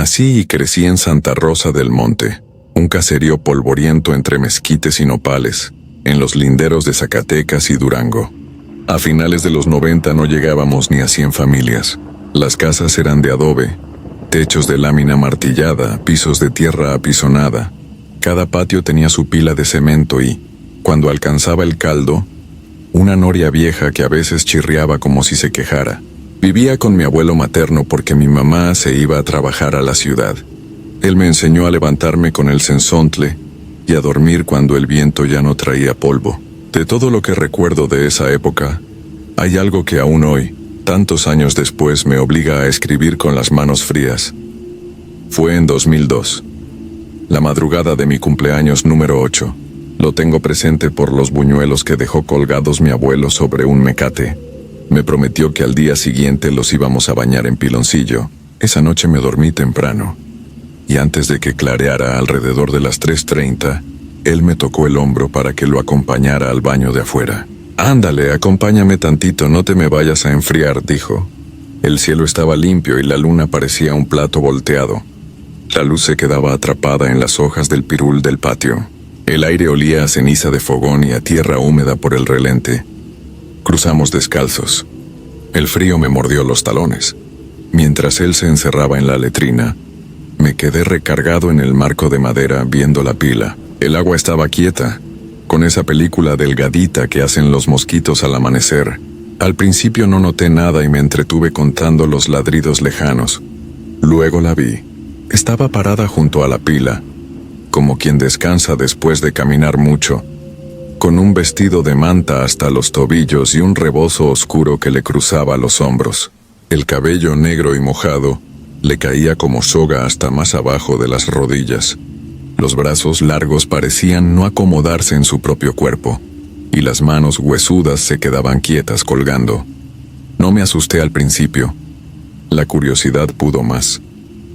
Nací y crecí en Santa Rosa del Monte, un caserío polvoriento entre mezquites y nopales, en los linderos de Zacatecas y Durango. A finales de los 90 no llegábamos ni a 100 familias. Las casas eran de adobe, techos de lámina martillada, pisos de tierra apisonada. Cada patio tenía su pila de cemento y, cuando alcanzaba el caldo, una noria vieja que a veces chirriaba como si se quejara. Vivía con mi abuelo materno porque mi mamá se iba a trabajar a la ciudad. Él me enseñó a levantarme con el cenzontle y a dormir cuando el viento ya no traía polvo. De todo lo que recuerdo de esa época, hay algo que aún hoy, tantos años después, me obliga a escribir con las manos frías. Fue en 2002, la madrugada de mi cumpleaños número 8. Lo tengo presente por los buñuelos que dejó colgados mi abuelo sobre un mecate. Me prometió que al día siguiente los íbamos a bañar en piloncillo. Esa noche me dormí temprano, y antes de que clareara alrededor de las 3:30, él me tocó el hombro para que lo acompañara al baño de afuera. «Ándale, acompáñame tantito, no te me vayas a enfriar», dijo. El cielo estaba limpio y la luna parecía un plato volteado. La luz se quedaba atrapada en las hojas del pirul del patio. El aire olía a ceniza de fogón y a tierra húmeda por el relente. Cruzamos descalzos. El frío me mordió los talones. Mientras él se encerraba en la letrina, me quedé recargado en el marco de madera viendo la pila. El agua estaba quieta, con esa película delgadita que hacen los mosquitos al amanecer. Al principio no noté nada y me entretuve contando los ladridos lejanos. Luego la vi. Estaba parada junto a la pila, como quien descansa después de caminar mucho, con un vestido de manta hasta los tobillos y un rebozo oscuro que le cruzaba los hombros. El cabello negro y mojado le caía como soga hasta más abajo de las rodillas. Los brazos largos parecían no acomodarse en su propio cuerpo, y las manos huesudas se quedaban quietas colgando. No me asusté al principio. La curiosidad pudo más.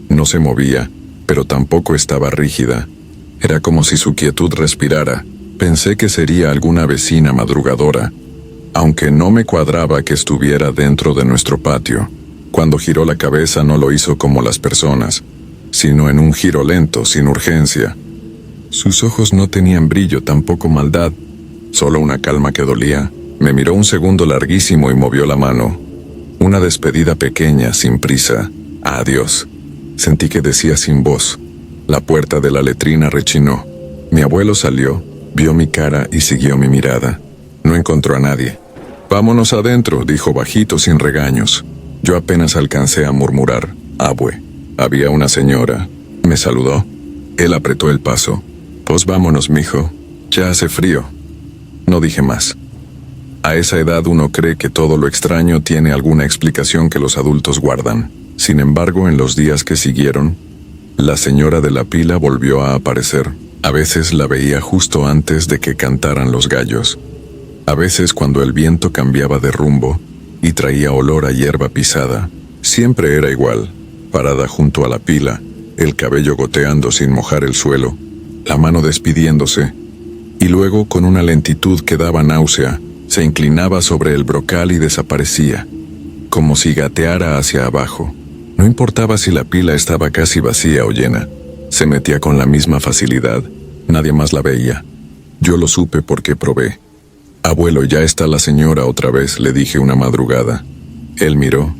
No se movía, pero tampoco estaba rígida. Era como si su quietud respirara. Pensé que sería alguna vecina madrugadora, aunque no me cuadraba que estuviera dentro de nuestro patio. Cuando giró la cabeza no lo hizo como las personas, sino en un giro lento, sin urgencia. Sus ojos no tenían brillo, tampoco maldad, solo una calma que dolía. Me miró un segundo larguísimo y movió la mano. Una despedida pequeña, sin prisa. Adiós. Sentí que decía sin voz. La puerta de la letrina rechinó. Mi abuelo salió, vio mi cara y siguió mi mirada. No encontró a nadie. «Vámonos adentro», dijo bajito sin regaños. Yo apenas alcancé a murmurar «Abue». Había una señora. Me saludó. Él apretó el paso. «Pues vámonos, mijo. Ya hace frío». No dije más. A esa edad uno cree que todo lo extraño tiene alguna explicación que los adultos guardan. Sin embargo, en los días que siguieron, la señora de la pila volvió a aparecer. A veces la veía justo antes de que cantaran los gallos. A veces cuando el viento cambiaba de rumbo y traía olor a hierba pisada. Siempre era igual, parada junto a la pila, el cabello goteando sin mojar el suelo, la mano despidiéndose, y luego con una lentitud que daba náusea, se inclinaba sobre el brocal y desaparecía, como si gateara hacia abajo. No importaba si la pila estaba casi vacía o llena. Se metía con la misma facilidad. Nadie más la veía. Yo lo supe porque probé. «Abuelo, ya está la señora otra vez», le dije una madrugada. Él miró,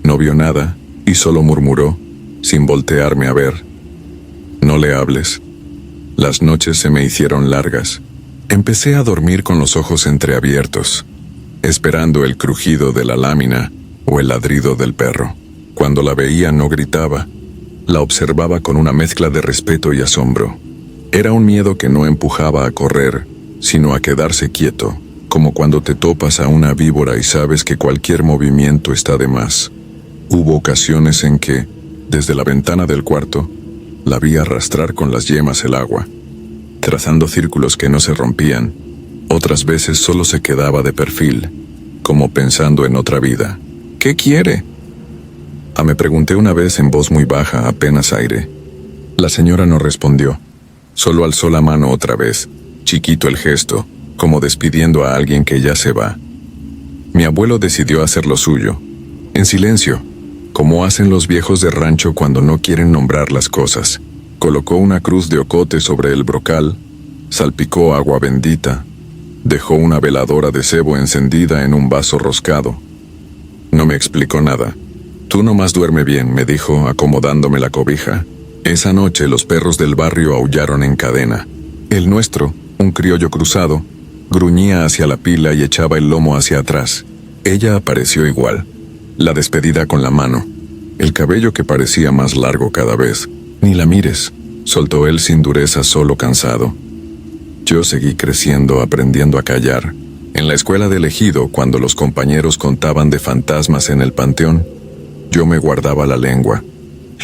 no vio nada y solo murmuró, sin voltearme a ver: «No le hables». Las noches se me hicieron largas. Empecé a dormir con los ojos entreabiertos, esperando el crujido de la lámina o el ladrido del perro. Cuando la veía no gritaba. La observaba con una mezcla de respeto y asombro. Era un miedo que no empujaba a correr, sino a quedarse quieto, como cuando te topas a una víbora y sabes que cualquier movimiento está de más. Hubo ocasiones en que, desde la ventana del cuarto, la vi arrastrar con las yemas el agua, trazando círculos que no se rompían. Otras veces solo se quedaba de perfil, como pensando en otra vida. «¿Qué quiere?», me pregunté una vez en voz muy baja, apenas aire. La señora no respondió. Solo alzó la mano otra vez, chiquito el gesto, como despidiendo a alguien que ya se va. Mi abuelo decidió hacer lo suyo, en silencio, como hacen los viejos de rancho cuando no quieren nombrar las cosas. Colocó una cruz de ocote sobre el brocal, salpicó agua bendita, dejó una veladora de cebo encendida en un vaso roscado. No me explicó nada. «Tú nomás duerme bien», me dijo, acomodándome la cobija. Esa noche los perros del barrio aullaron en cadena. El nuestro, un criollo cruzado, gruñía hacia la pila y echaba el lomo hacia atrás. Ella apareció igual, la despedida con la mano, el cabello que parecía más largo cada vez. «Ni la mires», soltó él sin dureza, solo cansado. Yo seguí creciendo, aprendiendo a callar. En la escuela del ejido, cuando los compañeros contaban de fantasmas en el panteón, yo me guardaba la lengua.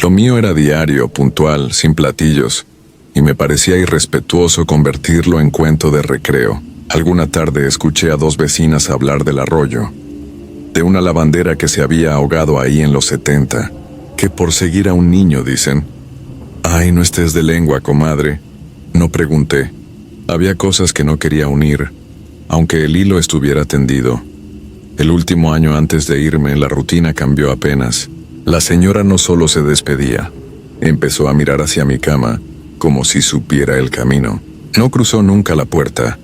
Lo mío era diario, puntual, sin platillos, y me parecía irrespetuoso convertirlo en cuento de recreo. Alguna tarde escuché a 2 vecinas hablar del arroyo, de una lavandera que se había ahogado ahí en los 70, que por seguir a un niño, dicen. «Ay, no estés de lengua, comadre». No pregunté. Había cosas que no quería unir, aunque el hilo estuviera tendido. El último año antes de irme, la rutina cambió apenas. La señora no solo se despedía, empezó a mirar hacia mi cama, como si supiera el camino. No cruzó nunca la puerta,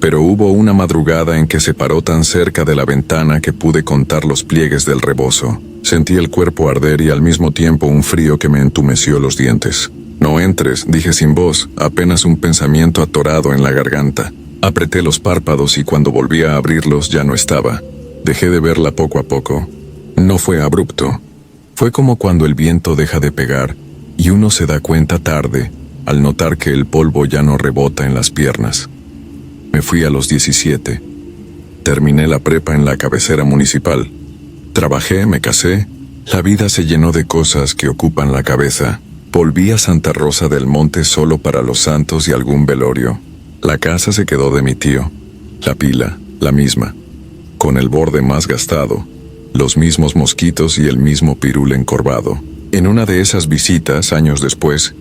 pero hubo una madrugada en que se paró tan cerca de la ventana que pude contar los pliegues del rebozo. Sentí el cuerpo arder y al mismo tiempo un frío que me entumeció los dientes. «No entres», dije sin voz, apenas un pensamiento atorado en la garganta. Apreté los párpados y cuando volví a abrirlos ya no estaba. Dejé de verla poco a poco. No fue abrupto. Fue como cuando el viento deja de pegar y uno se da cuenta tarde al notar que el polvo ya no rebota en las piernas. Me fui a los 17. Terminé la prepa en la cabecera municipal. Trabajé, me casé. La vida se llenó de cosas que ocupan la cabeza. Volví a Santa Rosa del Monte solo para los santos y algún velorio. La casa se quedó de mi tío. La pila, la misma, con el borde más gastado, los mismos mosquitos y el mismo pirul encorvado. En una de esas visitas, años después,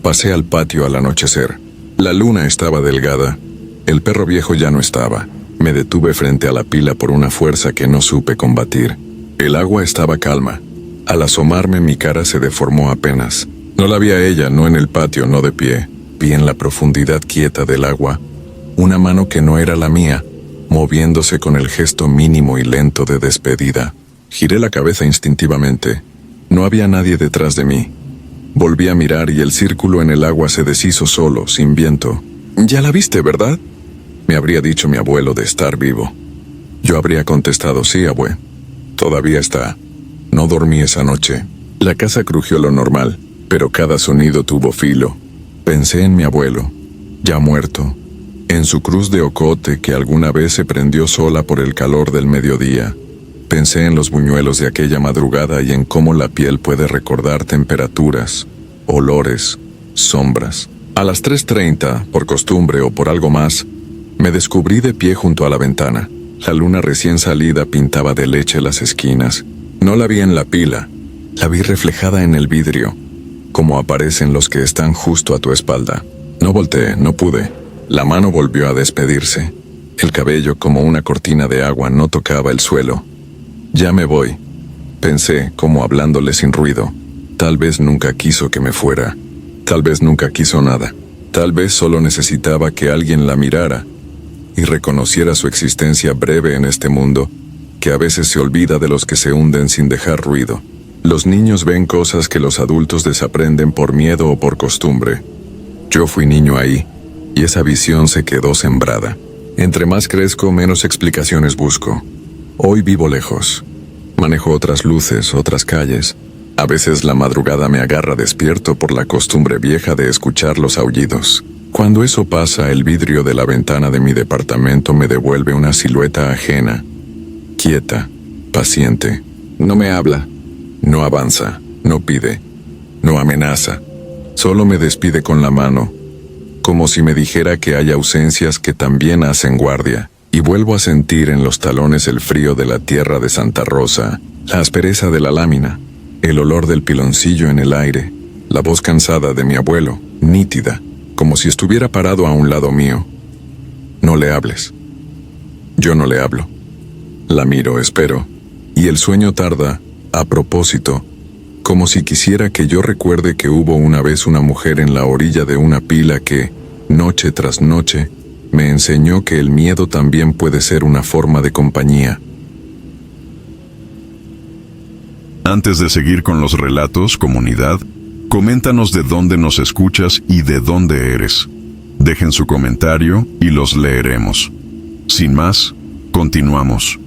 pasé al patio al anochecer. La luna estaba delgada. El perro viejo ya no estaba. Me detuve frente a la pila por una fuerza que no supe combatir. El agua estaba calma. Al asomarme, mi cara se deformó apenas. No la vi a ella, no en el patio, no de pie. Vi en la profundidad quieta del agua una mano que no era la mía, moviéndose con el gesto mínimo y lento de despedida. Giré la cabeza instintivamente. No había nadie detrás de mí. Volví a mirar y el círculo en el agua se deshizo solo, sin viento. «¿Ya la viste, verdad?», me habría dicho mi abuelo de estar vivo. Yo habría contestado: «Sí, abue. Todavía está». No dormí esa noche. La casa crujió lo normal, pero cada sonido tuvo filo. Pensé en mi abuelo, ya muerto, en su cruz de ocote que alguna vez se prendió sola por el calor del mediodía. Pensé en los buñuelos de aquella madrugada y en cómo la piel puede recordar temperaturas, olores, sombras. A las 3:30, por costumbre o por algo más, me descubrí de pie junto a la ventana. La luna recién salida pintaba de leche las esquinas. No la vi en la pila, la vi reflejada en el vidrio, como aparecen los que están justo a tu espalda. No volteé, no pude. La mano volvió a despedirse. El cabello, como una cortina de agua, no tocaba el suelo. «Ya me voy», pensé, como hablándole sin ruido. Tal vez nunca quiso que me fuera. Tal vez nunca quiso nada. Tal vez solo necesitaba que alguien la mirara y reconociera su existencia breve en este mundo, que a veces se olvida de los que se hunden sin dejar ruido. Los niños ven cosas que los adultos desaprenden por miedo o por costumbre. Yo fui niño ahí, y esa visión se quedó sembrada. Entre más crezco, menos explicaciones busco. Hoy vivo lejos. Manejo otras luces, otras calles. A veces la madrugada me agarra despierto por la costumbre vieja de escuchar los aullidos. Cuando eso pasa, el vidrio de la ventana de mi departamento me devuelve una silueta ajena, quieta, paciente. No me habla, no avanza, no pide, no amenaza. Solo me despide con la mano, como si me dijera que hay ausencias que también hacen guardia. Y vuelvo a sentir en los talones el frío de la tierra de Santa Rosa, la aspereza de la lámina, el olor del piloncillo en el aire, la voz cansada de mi abuelo, nítida, como si estuviera parado a un lado mío. «No le hables». Yo no le hablo. La miro, espero, y el sueño tarda, A propósito, como si quisiera que yo recuerde que hubo una vez una mujer en la orilla de una pila que, noche tras noche, me enseñó que el miedo también puede ser una forma de compañía. Antes de seguir con los relatos, comunidad, coméntanos de dónde nos escuchas y de dónde eres. Dejen su comentario y los leeremos. Sin más, continuamos.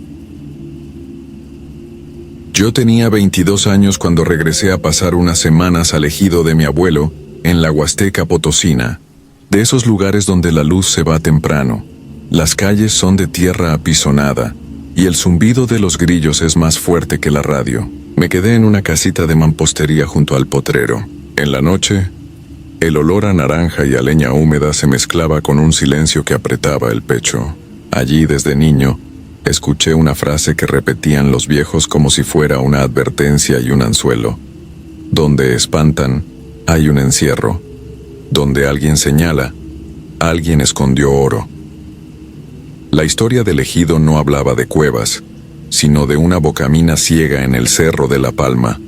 Yo tenía 22 años cuando regresé a pasar unas semanas al ejido de mi abuelo, en la Huasteca Potosina, de esos lugares donde la luz se va temprano. Las calles son de tierra apisonada, y el zumbido de los grillos es más fuerte que la radio. Me quedé en una casita de mampostería junto al potrero. En la noche, el olor a naranja y a leña húmeda se mezclaba con un silencio que apretaba el pecho. Allí, desde niño, escuché una frase que repetían los viejos como si fuera una advertencia y un anzuelo. Donde espantan, hay un encierro. Donde alguien señala, alguien escondió oro. La historia del ejido no hablaba de cuevas, sino de una bocamina ciega en el Cerro de la Palma.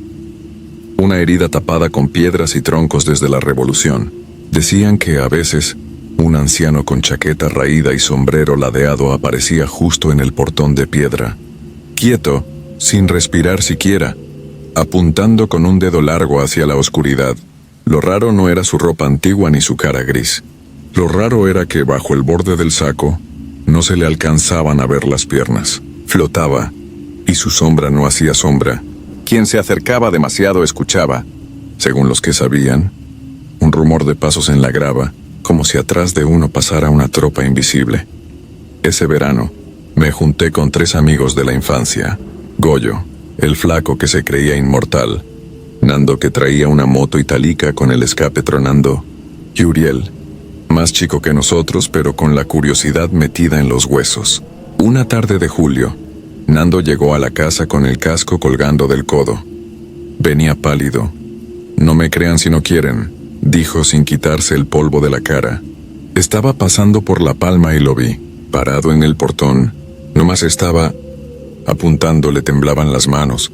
Una herida tapada con piedras y troncos desde la Revolución. Decían que a veces un anciano con chaqueta raída y sombrero ladeado aparecía justo en el portón de piedra, quieto, sin respirar siquiera, apuntando con un dedo largo hacia la oscuridad. Lo raro no era su ropa antigua ni su cara gris. Lo raro era que bajo el borde del saco no se le alcanzaban a ver las piernas. Flotaba, y su sombra no hacía sombra. Quien se acercaba demasiado escuchaba, según los que sabían, un rumor de pasos en la grava, como si atrás de uno pasara una tropa invisible. Ese verano, me junté con 3 amigos de la infancia: Goyo, el flaco que se creía inmortal; Nando, que traía una moto itálica con el escape tronando; y Uriel, más chico que nosotros pero con la curiosidad metida en los huesos. Una tarde de julio, Nando llegó a la casa con el casco colgando del codo. Venía pálido. «No me crean si no quieren», dijo sin quitarse el polvo de la cara. Estaba pasando por la Palma y lo vi, parado en el portón. Nomás estaba apuntando, le temblaban las manos.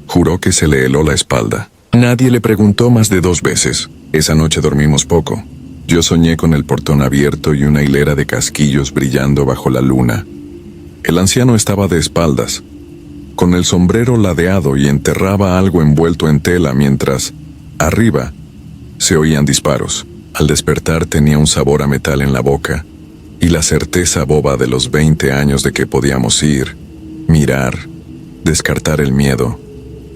Juró que se le heló la espalda. Nadie le preguntó más de 2 veces. Esa noche dormimos poco. Yo soñé con el portón abierto y una hilera de casquillos brillando bajo la luna. El anciano estaba de espaldas, con el sombrero ladeado, y enterraba algo envuelto en tela mientras, arriba, se oían disparos. Al despertar tenía un sabor a metal en la boca y la certeza boba de los 20 años de que podíamos ir, mirar, descartar el miedo,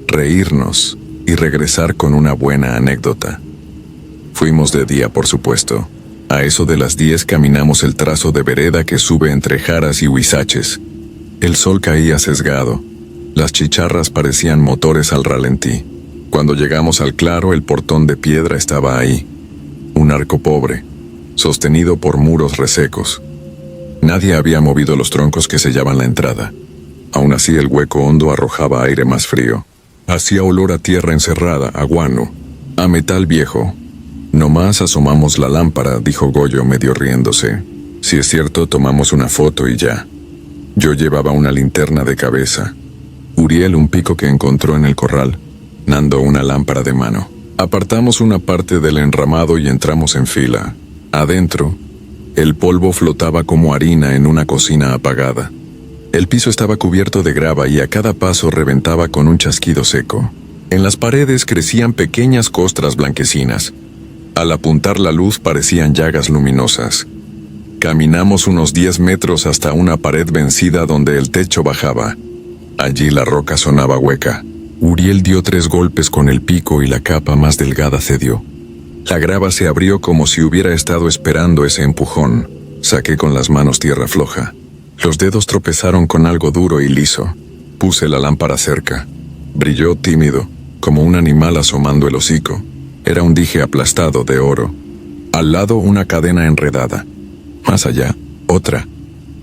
reírnos y regresar con una buena anécdota. Fuimos de día, por supuesto. A eso de las 10 caminamos el trazo de vereda que sube entre Jaras y Huizaches. El sol caía sesgado. Las chicharras parecían motores al ralentí. Cuando llegamos al claro, el portón de piedra estaba ahí. Un arco pobre, sostenido por muros resecos. Nadie había movido los troncos que sellaban la entrada. Aún así, el hueco hondo arrojaba aire más frío. Hacía olor a tierra encerrada, a guano, a metal viejo. «Nomás asomamos la lámpara», dijo Goyo medio riéndose. «Si es cierto, tomamos una foto y ya». Yo llevaba una linterna de cabeza. Uriel un pico que encontró en el corral. Nando una lámpara de mano. Apartamos una parte del enramado y entramos en fila. Adentro, el polvo flotaba como harina en una cocina apagada. El piso estaba cubierto de grava y a cada paso reventaba con un chasquido seco. En las paredes crecían pequeñas costras blanquecinas. Al apuntar la luz parecían llagas luminosas. Caminamos unos 10 metros hasta una pared vencida donde el techo bajaba. Allí la roca sonaba hueca. Uriel dio 3 golpes con el pico y la capa más delgada cedió. La grava se abrió como si hubiera estado esperando ese empujón. Saqué con las manos tierra floja. Los dedos tropezaron con algo duro y liso. Puse la lámpara cerca. Brilló tímido, como un animal asomando el hocico. Era un dije aplastado de oro. Al lado, una cadena enredada. Más allá, otra,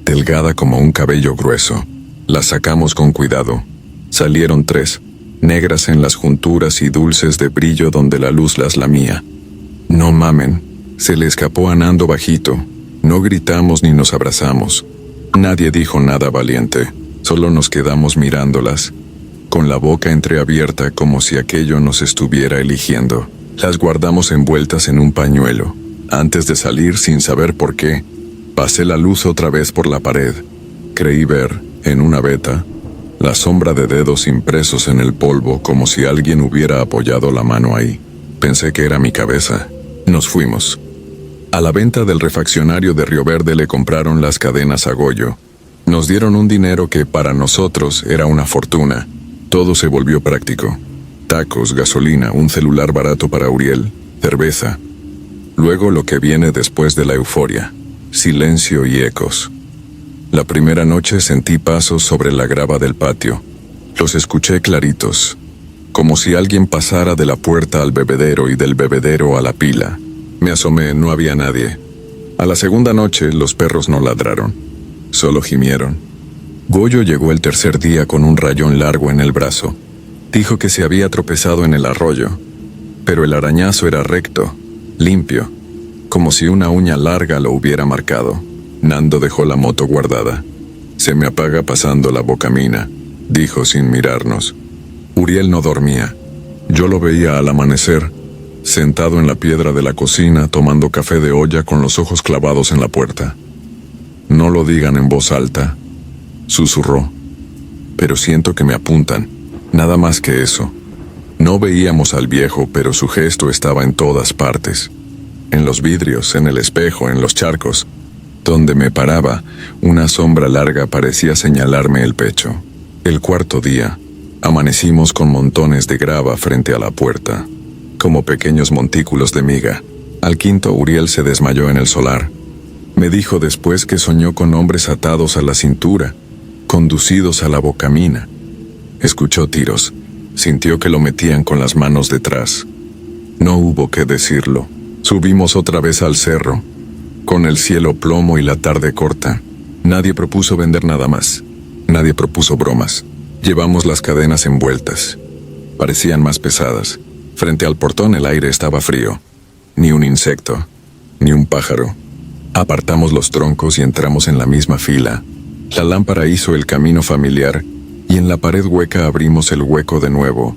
delgada como un cabello grueso. La sacamos con cuidado. Salieron 3, negras en las junturas y dulces de brillo donde la luz las lamía. «No mamen», se le escapó a Nando bajito. No gritamos ni nos abrazamos. Nadie dijo nada valiente. Solo nos quedamos mirándolas. con la boca entreabierta como si aquello nos estuviera eligiendo. Las guardamos envueltas en un pañuelo. Antes de salir, sin saber por qué, pasé la luz otra vez por la pared. Creí ver, en una veta, la sombra de dedos impresos en el polvo como si alguien hubiera apoyado la mano ahí. Pensé que era mi cabeza. Nos fuimos. A la venta del refaccionario de Río Verde le compraron las cadenas a Goyo. Nos dieron un dinero que para nosotros era una fortuna. Todo se volvió práctico. Tacos, gasolina, un celular barato para Uriel, cerveza. Luego lo que viene después de la euforia, silencio y ecos. La primera noche sentí pasos sobre la grava del patio. Los escuché claritos, como si alguien pasara de la puerta al bebedero y del bebedero a la pila. Me asomé, no había nadie. A la segunda noche los perros no ladraron, solo gimieron. Goyo llegó el tercer día con un rayón largo en el brazo. Dijo que se había tropezado en el arroyo, pero el arañazo era recto, limpio, como si una uña larga lo hubiera marcado. Nando dejó la moto guardada. Se me apaga pasando la bocamina, dijo sin mirarnos. Uriel no dormía. Yo lo veía al amanecer, sentado en la piedra de la cocina tomando café de olla con los ojos clavados en la puerta. No lo digan en voz alta, susurró. Pero siento que me apuntan, nada más que eso. No veíamos al viejo, pero su gesto estaba en todas partes. En los vidrios, en el espejo, en los charcos. Donde me paraba, una sombra larga parecía señalarme el pecho. El cuarto día, amanecimos con montones de grava frente a la puerta, como pequeños montículos de miga. Al quinto, Uriel se desmayó en el solar. Me dijo después que soñó con hombres atados a la cintura, conducidos a la bocamina. Escuchó tiros, sintió que lo metían con las manos detrás. No hubo que decirlo. Subimos otra vez al cerro, con el cielo plomo y la tarde corta. Nadie propuso vender nada más. Nadie propuso bromas. Llevamos las cadenas envueltas. Parecían más pesadas. Frente al portón el aire estaba frío. Ni un insecto, ni un pájaro. Apartamos los troncos y entramos en la misma fila. La lámpara hizo el camino familiar y en la pared hueca abrimos el hueco de nuevo,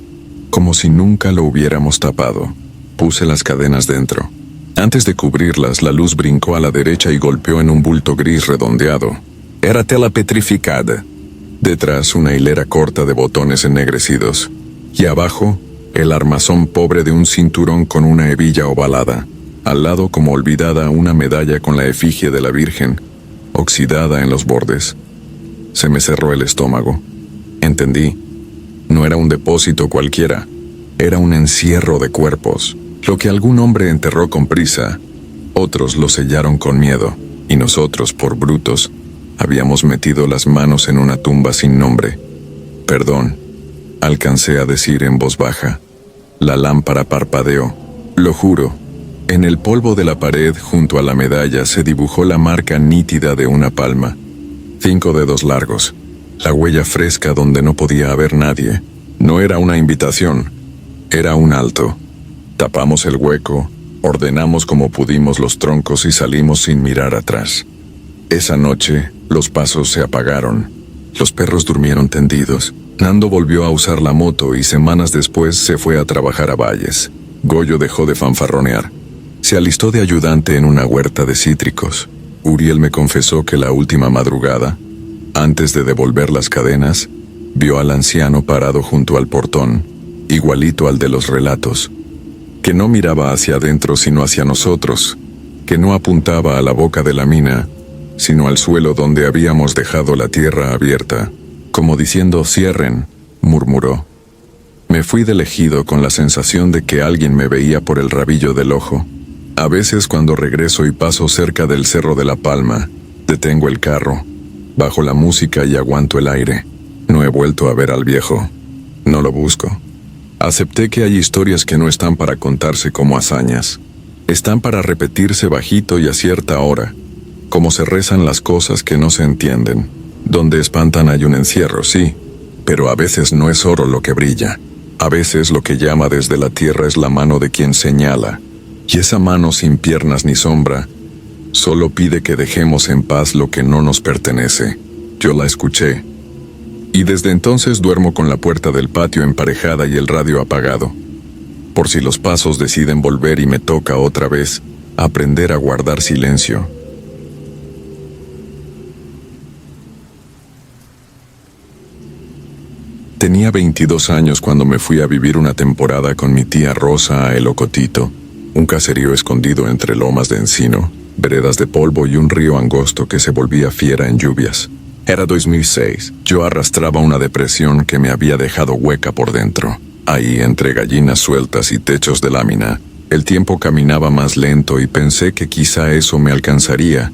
como si nunca lo hubiéramos tapado. Puse las cadenas dentro. Antes de cubrirlas, la luz brincó a la derecha y golpeó en un bulto gris redondeado. Era tela petrificada. Detrás, una hilera corta de botones ennegrecidos. Y abajo, el armazón pobre de un cinturón con una hebilla ovalada. Al lado, como olvidada, una medalla con la efigie de la Virgen, oxidada en los bordes. Se me cerró el estómago. Entendí. No era un depósito cualquiera. Era un encierro de cuerpos. Lo que algún hombre enterró con prisa, otros lo sellaron con miedo, y nosotros, por brutos, habíamos metido las manos en una tumba sin nombre. Perdón, alcancé a decir en voz baja. La lámpara parpadeó. Lo juro. En el polvo de la pared, junto a la medalla, se dibujó la marca nítida de una palma. 5 dedos largos. La huella fresca donde no podía haber nadie. No era una invitación. Era un alto. Tapamos el hueco, ordenamos como pudimos los troncos y salimos sin mirar atrás. Esa noche, los pasos se apagaron. Los perros durmieron tendidos. Nando volvió a usar la moto y semanas después se fue a trabajar a Valles. Goyo dejó de fanfarronear. Se alistó de ayudante en una huerta de cítricos. Uriel me confesó que la última madrugada, antes de devolver las cadenas, vio al anciano parado junto al portón, igualito al de los relatos. Que no miraba hacia adentro sino hacia nosotros, que no apuntaba a la boca de la mina, sino al suelo donde habíamos dejado la tierra abierta, como diciendo «cierren», murmuró. Me fui del ejido con la sensación de que alguien me veía por el rabillo del ojo. A veces cuando regreso y paso cerca del Cerro de la Palma, detengo el carro, bajo la música y aguanto el aire. No he vuelto a ver al viejo. No lo busco. Acepté que hay historias que no están para contarse como hazañas. Están para repetirse bajito y a cierta hora, como se rezan las cosas que no se entienden. Donde espantan hay un encierro, sí, pero a veces no es oro lo que brilla. A veces lo que llama desde la tierra es la mano de quien señala, y esa mano sin piernas ni sombra, solo pide que dejemos en paz lo que no nos pertenece. Yo la escuché. Y desde entonces duermo con la puerta del patio emparejada y el radio apagado. Por si los pasos deciden volver y me toca otra vez aprender a guardar silencio. Tenía 22 años cuando me fui a vivir una temporada con mi tía Rosa a El Ocotito, un caserío escondido entre lomas de encino, veredas de polvo y un río angosto que se volvía fiera en lluvias. Era 2006. Yo arrastraba una depresión que me había dejado hueca por dentro. Ahí, entre gallinas sueltas y techos de lámina, el tiempo caminaba más lento y pensé que quizá eso me alcanzaría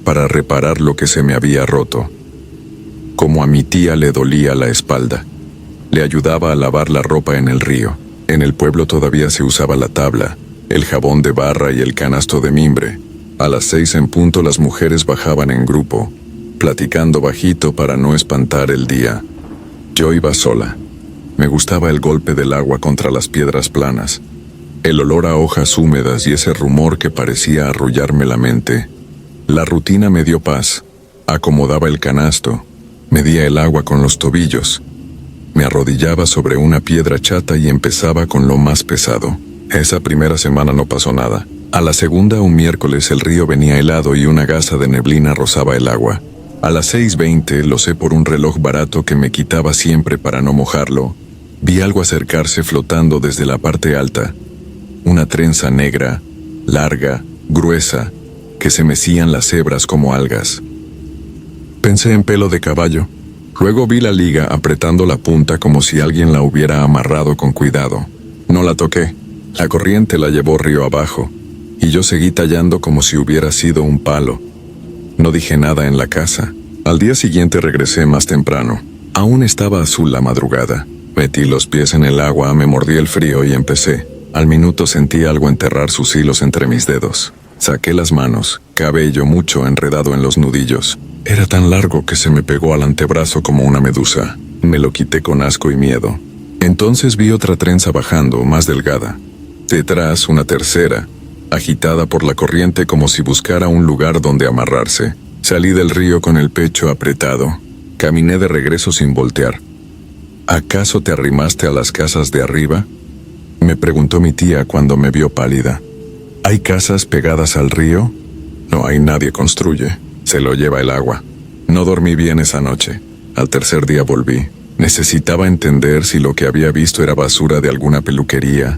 para reparar lo que se me había roto. Como a mi tía le dolía la espalda, le ayudaba a lavar la ropa en el río. En el pueblo todavía se usaba la tabla, el jabón de barra y el canasto de mimbre. A las 6 en punto las mujeres bajaban en grupo, platicando bajito para no espantar el día. Yo iba sola. Me gustaba el golpe del agua contra las piedras planas, el olor a hojas húmedas y ese rumor que parecía arrullarme la mente. La rutina me dio paz. Acomodaba el canasto, medía el agua con los tobillos, me arrodillaba sobre una piedra chata y empezaba con lo más pesado. Esa primera semana no pasó nada. A la segunda, un miércoles, el río venía helado y una gasa de neblina rozaba el agua. A las 6:20, lo sé por un reloj barato que me quitaba siempre para no mojarlo, vi algo acercarse flotando desde la parte alta. Una trenza negra, larga, gruesa, que se mecían las hebras como algas. Pensé en pelo de caballo. Luego vi la liga apretando la punta como si alguien la hubiera amarrado con cuidado. No la toqué. La corriente la llevó río abajo, y yo seguí tallando como si hubiera sido un palo. No dije nada en la casa. Al día siguiente regresé más temprano. Aún estaba azul la madrugada. Metí los pies en el agua, me mordí el frío y empecé. Al minuto sentí algo enterrar sus hilos entre mis dedos. Saqué las manos, cabello mucho enredado en los nudillos. Era tan largo que se me pegó al antebrazo como una medusa. Me lo quité con asco y miedo. Entonces vi otra trenza bajando, más delgada. Detrás, una tercera, agitada por la corriente como si buscara un lugar donde amarrarse. Salí del río con el pecho apretado. Caminé de regreso sin voltear. ¿Acaso te arrimaste a las casas de arriba?, me preguntó mi tía cuando me vio pálida. ¿Hay casas pegadas al río? No hay, nadie construye. Se lo lleva el agua. No dormí bien esa noche. Al tercer día volví. Necesitaba entender si lo que había visto era basura de alguna peluquería,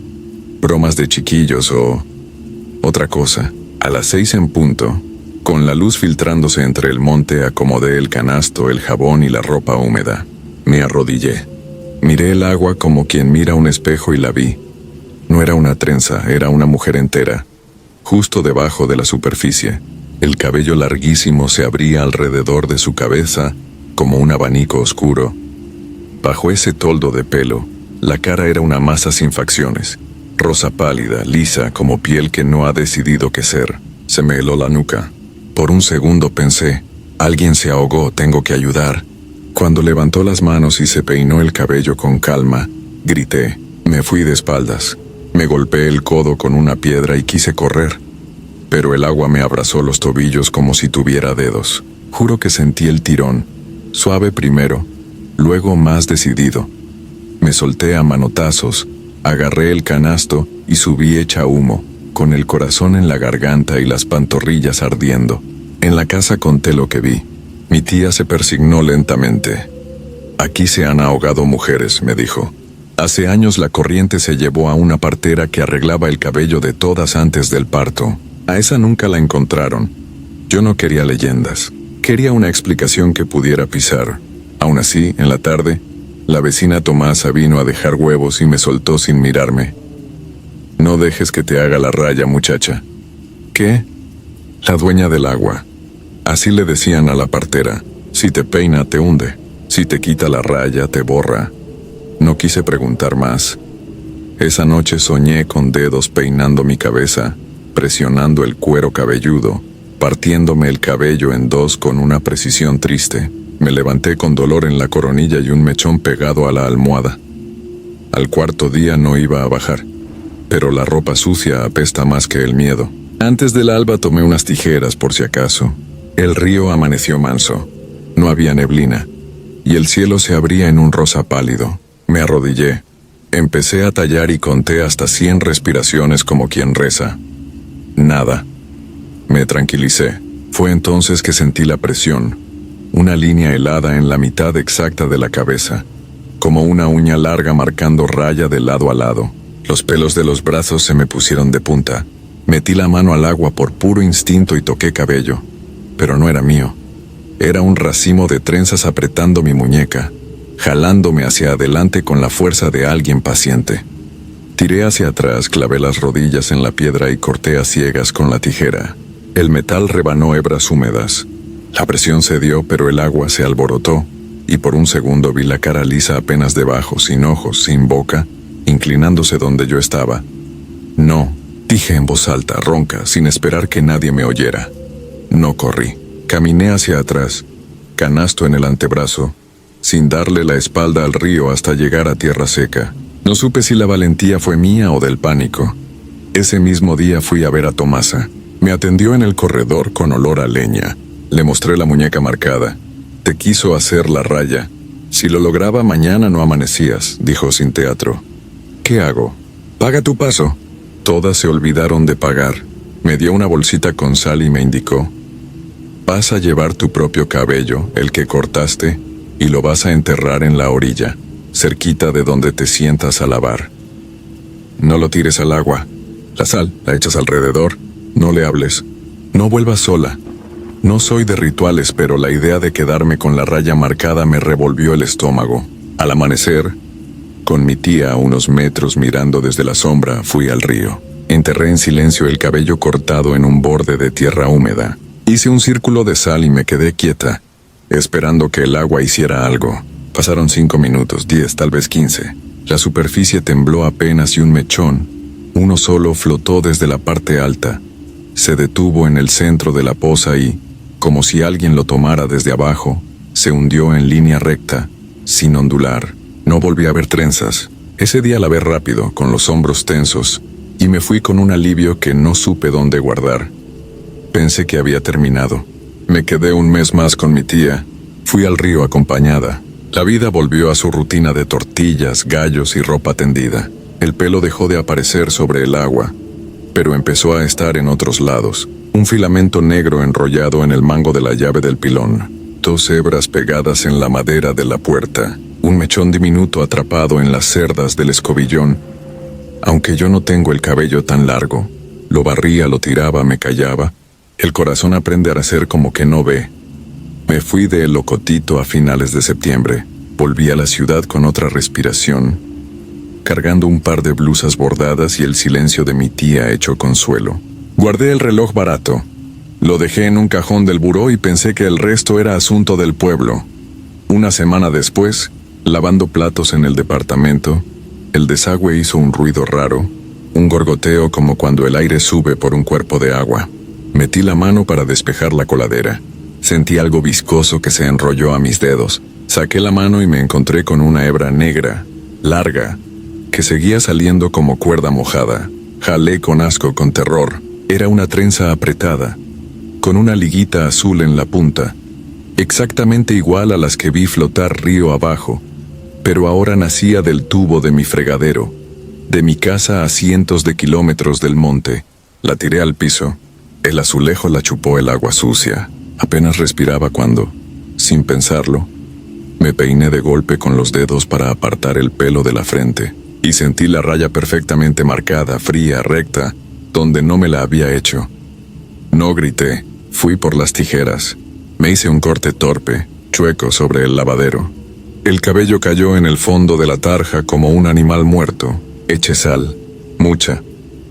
bromas de chiquillos o otra cosa. A las 6 en punto, con la luz filtrándose entre el monte, acomodé el canasto, el jabón y la ropa húmeda. Me arrodillé. Miré el agua como quien mira un espejo y la vi. No era una trenza, era una mujer entera, justo debajo de la superficie. El cabello larguísimo se abría alrededor de su cabeza como un abanico oscuro. Bajo ese toldo de pelo, la cara era una masa sin facciones, rosa pálida, lisa como piel que no ha decidido qué ser. Se me heló la nuca. Por un segundo pensé, alguien se ahogó, tengo que ayudar. Cuando levantó las manos y se peinó el cabello con calma, grité. Me fui de espaldas. Me golpeé el codo con una piedra y quise correr, pero el agua me abrazó los tobillos como si tuviera dedos. Juro que sentí el tirón, suave primero, luego más decidido. Me solté a manotazos, agarré el canasto y subí hecha humo, con el corazón en la garganta y las pantorrillas ardiendo. En la casa conté lo que vi. Mi tía se persignó lentamente. Aquí se han ahogado mujeres, me dijo. Hace años la corriente se llevó a una partera que arreglaba el cabello de todas antes del parto. A esa nunca la encontraron. Yo no quería leyendas. Quería una explicación que pudiera pisar. Aún así, en la tarde, la vecina Tomasa vino a dejar huevos y me soltó sin mirarme. No dejes que te haga la raya, muchacha. ¿Qué? La dueña del agua. Así le decían a la partera. Si te peina, te hunde. Si te quita la raya, te borra. No quise preguntar más. Esa noche soñé con dedos peinando mi cabeza, presionando el cuero cabelludo, partiéndome el cabello en dos con una precisión triste. Me levanté con dolor en la coronilla y un mechón pegado a la almohada. Al cuarto día no iba a bajar, pero la ropa sucia apesta más que el miedo. Antes del alba tomé unas tijeras por si acaso. El río amaneció manso. No había neblina. y el cielo se abría en un rosa pálido. Me arrodillé. Empecé a tallar y conté hasta 100 respiraciones como quien reza. Nada. Me tranquilicé. Fue entonces que sentí la presión, una línea helada en la mitad exacta de la cabeza, como una uña larga marcando raya de lado a lado. Los pelos de los brazos se me pusieron de punta. Metí la mano al agua por puro instinto y toqué cabello, pero no era mío. Era un racimo de trenzas apretando mi muñeca, jalándome hacia adelante con la fuerza de alguien paciente. Tiré hacia atrás, clavé las rodillas en la piedra y corté a ciegas con la tijera. El metal rebanó hebras húmedas. La presión cedió, pero el agua se alborotó, y por un segundo vi la cara lisa apenas debajo, sin ojos, sin boca, inclinándose donde yo estaba. No, dije en voz alta, ronca, sin esperar que nadie me oyera. No corrí. Caminé hacia atrás, canasto en el antebrazo, sin darle la espalda al río hasta llegar a tierra seca. No supe si la valentía fue mía o del pánico. Ese mismo día fui a ver a Tomasa. Me atendió en el corredor con olor a leña. Le mostré la muñeca marcada. Te quiso hacer la raya. Si lo lograba mañana no amanecías, dijo sin teatro. ¿Qué hago? Paga tu paso. Todas se olvidaron de pagar. Me dio una bolsita con sal y me indicó: vas a llevar tu propio cabello, el que cortaste, y lo vas a enterrar en la orilla, cerquita de donde te sientas a lavar. No lo tires al agua. La sal la echas alrededor. No le hables. No vuelvas sola. No soy de rituales, pero la idea de quedarme con la raya marcada me revolvió el estómago. Al amanecer, con mi tía a unos metros mirando desde la sombra, fui al río. Enterré en silencio el cabello cortado en un borde de tierra húmeda. Hice un círculo de sal y me quedé quieta, esperando que el agua hiciera algo. Pasaron 5 minutos, 10, tal vez 15. La superficie tembló apenas y un mechón, uno solo, flotó desde la parte alta. Se detuvo en el centro de la poza y, como si alguien lo tomara desde abajo, se hundió en línea recta, sin ondular. No volví a ver trenzas. Ese día lavé rápido, con los hombros tensos, y me fui con un alivio que no supe dónde guardar. Pensé que había terminado. Me quedé un mes más con mi tía. Fui al río acompañada. La vida volvió a su rutina de tortillas, gallos y ropa tendida. El pelo dejó de aparecer sobre el agua, pero empezó a estar en otros lados. Un filamento negro enrollado en el mango de la llave del pilón. 2 hebras pegadas en la madera de la puerta. Un mechón diminuto atrapado en las cerdas del escobillón. Aunque yo no tengo el cabello tan largo, lo barría, lo tiraba, me callaba. El corazón aprende a hacer como que no ve. Me fui de El Locotito a finales de septiembre. Volví a la ciudad con otra respiración, cargando un par de blusas bordadas y el silencio de mi tía hecho consuelo. Guardé el reloj barato. Lo dejé en un cajón del buró y pensé que el resto era asunto del pueblo. Una semana después, lavando platos en el departamento, el desagüe hizo un ruido raro, un gorgoteo como cuando el aire sube por un cuerpo de agua. Metí la mano para despejar la coladera. Sentí algo viscoso que se enrolló a mis dedos. Saqué la mano y me encontré con una hebra negra, larga, que seguía saliendo como cuerda mojada. Jalé con asco, con terror. Era una trenza apretada, con una liguita azul en la punta, exactamente igual a las que vi flotar río abajo, pero ahora nacía del tubo de mi fregadero, de mi casa a cientos de kilómetros del monte. La tiré al piso. El azulejo la chupó el agua sucia. Apenas respiraba cuando, sin pensarlo, me peiné de golpe con los dedos para apartar el pelo de la frente, y sentí la raya perfectamente marcada, fría, recta, donde no me la había hecho. No grité, fui por las tijeras. Me hice un corte torpe, chueco sobre el lavadero. El cabello cayó en el fondo de la tarja como un animal muerto. Eché sal, mucha.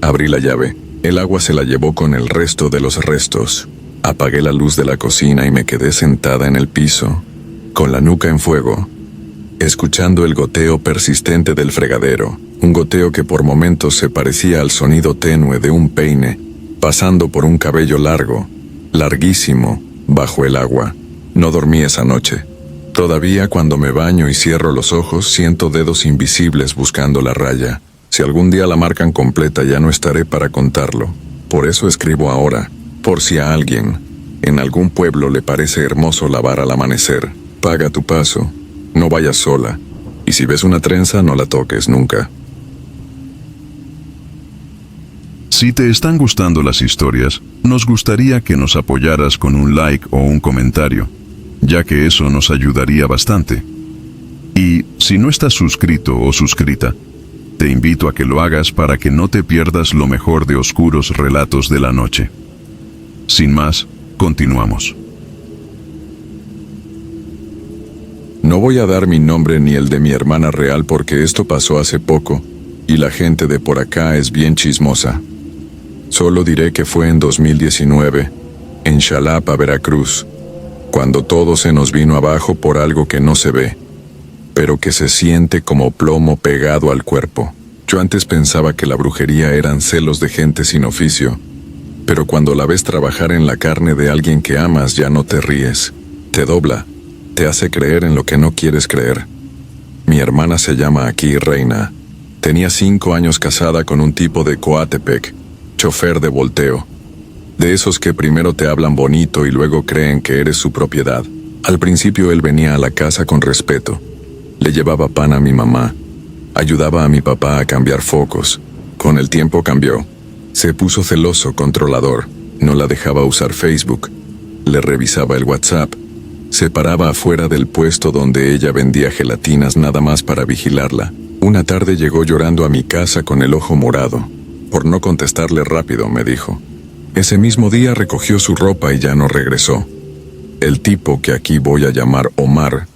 Abrí la llave. El agua se la llevó con el resto de los restos. Apagué la luz de la cocina y me quedé sentada en el piso, con la nuca en fuego, escuchando el goteo persistente del fregadero, un goteo que por momentos se parecía al sonido tenue de un peine, pasando por un cabello largo, larguísimo, bajo el agua. No dormí esa noche. Todavía cuando me baño y cierro los ojos, siento dedos invisibles buscando la raya. Si algún día la marcan completa, ya no estaré para contarlo. Por eso escribo ahora, por si a alguien, en algún pueblo le parece hermoso lavar al amanecer. Paga tu paso, No vayas sola. Y si ves una trenza, no la toques nunca. Si te están gustando las historias, nos gustaría que nos apoyaras con un like o un comentario, ya que eso nos ayudaría bastante. Y si no estás suscrito o suscrita, te invito a que lo hagas para que no te pierdas lo mejor de Oscuros Relatos de la Noche. Sin más, continuamos. No voy a dar mi nombre ni el de mi hermana real porque esto pasó hace poco y la gente de por acá es bien chismosa. Solo diré que fue en 2019, en Xalapa, Veracruz, cuando todo se nos vino abajo por algo que no se ve, pero que se siente como plomo pegado al cuerpo. Yo antes pensaba que la brujería eran celos de gente sin oficio, pero cuando la ves trabajar en la carne de alguien que amas ya no te ríes, te dobla, te hace creer en lo que no quieres creer. Mi hermana se llama aquí Reina. Tenía 5 años casada con un tipo de Coatepec, chofer de volteo. De esos que primero te hablan bonito y luego creen que eres su propiedad. Al principio él venía a la casa con respeto. Le llevaba pan a mi mamá. Ayudaba a mi papá a cambiar focos. Con el tiempo cambió. Se puso celoso, controlador. No la dejaba usar Facebook. Le revisaba el WhatsApp. Se paraba afuera del puesto donde ella vendía gelatinas nada más para vigilarla. Una tarde llegó llorando a mi casa con el ojo morado. Por no contestarle rápido, me dijo. Ese mismo día recogió su ropa y ya no regresó. El tipo, que aquí voy a llamar Omar,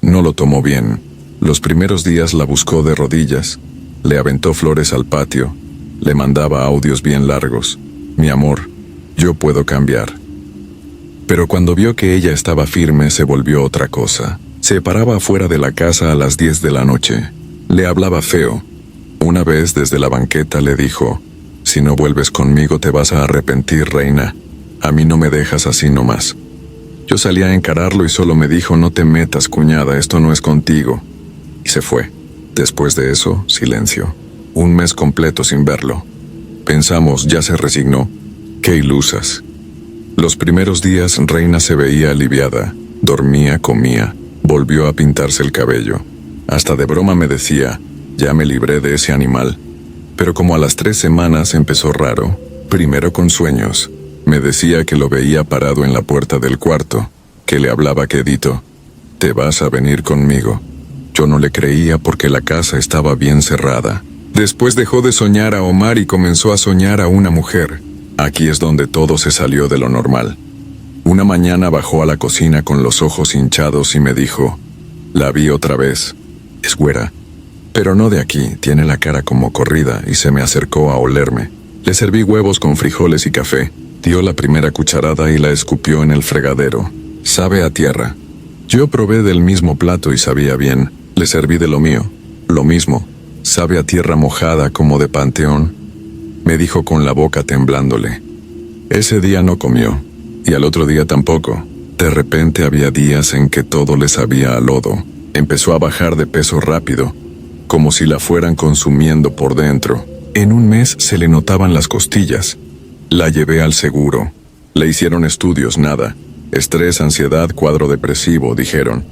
no lo tomó bien. Los primeros días la buscó de rodillas, le aventó flores al patio, le mandaba audios bien largos. Mi amor, yo puedo cambiar. Pero cuando vio que ella estaba firme, se volvió otra cosa. Se paraba afuera de la casa a las 10 de la noche. Le hablaba feo. Una vez desde la banqueta le dijo, si no vuelves conmigo te vas a arrepentir, Reina. A mí no me dejas así nomás. Yo salí a encararlo y solo me dijo, no te metas, cuñada, esto no es contigo. Y se fue. Después de eso, silencio. 1 mes completo sin verlo. Pensamos, ya se resignó. Qué ilusas. Los primeros días Reina se veía aliviada. Dormía, comía, volvió a pintarse el cabello. Hasta de broma me decía, ya me libré de ese animal. Pero como a las 3 semanas empezó raro, primero con sueños. Me decía que lo veía parado en la puerta del cuarto, que le hablaba quedito. Te vas a venir conmigo. Yo no le creía porque la casa estaba bien cerrada. Después dejó de soñar a Omar y comenzó a soñar a una mujer. Aquí es donde todo se salió de lo normal. Una mañana bajó a la cocina con los ojos hinchados y me dijo, la vi otra vez. Es güera. Pero no de aquí, tiene la cara como corrida y se me acercó a olerme. Le serví huevos con frijoles y café. Dio la primera cucharada y la escupió en el fregadero. Sabe a tierra. Yo probé del mismo plato y sabía bien. Le serví de lo mío. Lo mismo. Sabe a tierra mojada como de panteón. Me dijo con la boca temblándole. Ese día no comió. Y al otro día tampoco. De repente había días en que todo le sabía a lodo. Empezó a bajar de peso rápido, como si la fueran consumiendo por dentro. En 1 mes se le notaban las costillas. La llevé al seguro. Le hicieron estudios, nada. Estrés, ansiedad, cuadro depresivo, dijeron.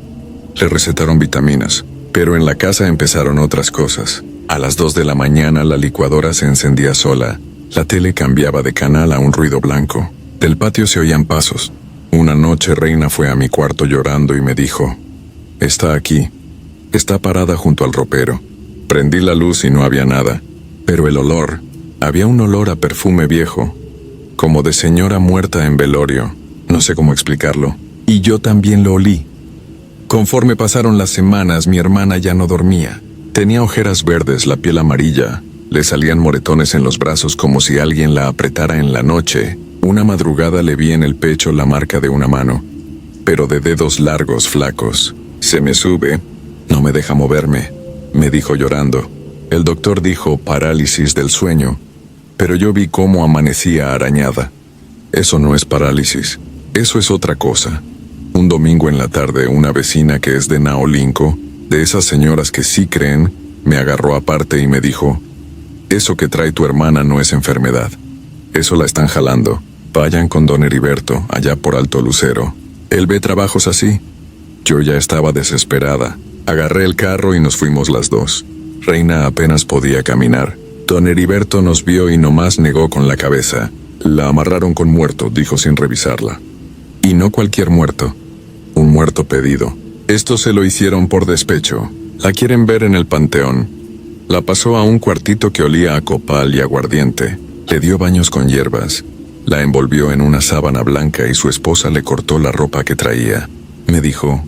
Le recetaron vitaminas. Pero en la casa empezaron otras cosas. A las 2 de la mañana la licuadora se encendía sola. La tele cambiaba de canal a un ruido blanco. Del patio se oían pasos. Una noche Reina fue a mi cuarto llorando y me dijo, está aquí. Está parada junto al ropero. Prendí la luz y no había nada. Pero el olor, había un olor a perfume viejo, como de señora muerta en velorio. No sé cómo explicarlo. Y yo también lo olí. Conforme pasaron las semanas, mi hermana ya no dormía. Tenía ojeras verdes, la piel amarilla. Le salían moretones en los brazos como si alguien la apretara en la noche. Una madrugada le vi en el pecho la marca de una mano, pero de dedos largos, flacos. Se me sube. No me deja moverme, me dijo llorando. El doctor dijo parálisis del sueño, pero yo vi cómo amanecía arañada. Eso no es parálisis, eso es otra cosa. Un domingo en la tarde, una vecina que es de Naolinco, de esas señoras que sí creen, me agarró aparte y me dijo, eso que trae tu hermana no es enfermedad. Eso la están jalando. Vayan con don Heriberto, allá por Alto Lucero. Él ve trabajos así. Yo ya estaba desesperada. Agarré el carro y nos fuimos las dos. Reina apenas podía caminar. Don Heriberto nos vio y nomás negó con la cabeza. La amarraron con muerto, dijo sin revisarla. Y no cualquier muerto. Un muerto pedido. Esto se lo hicieron por despecho. La quieren ver en el panteón. La pasó a un cuartito que olía a copal y aguardiente. Le dio baños con hierbas. La envolvió en una sábana blanca y su esposa le cortó la ropa que traía. Me dijo,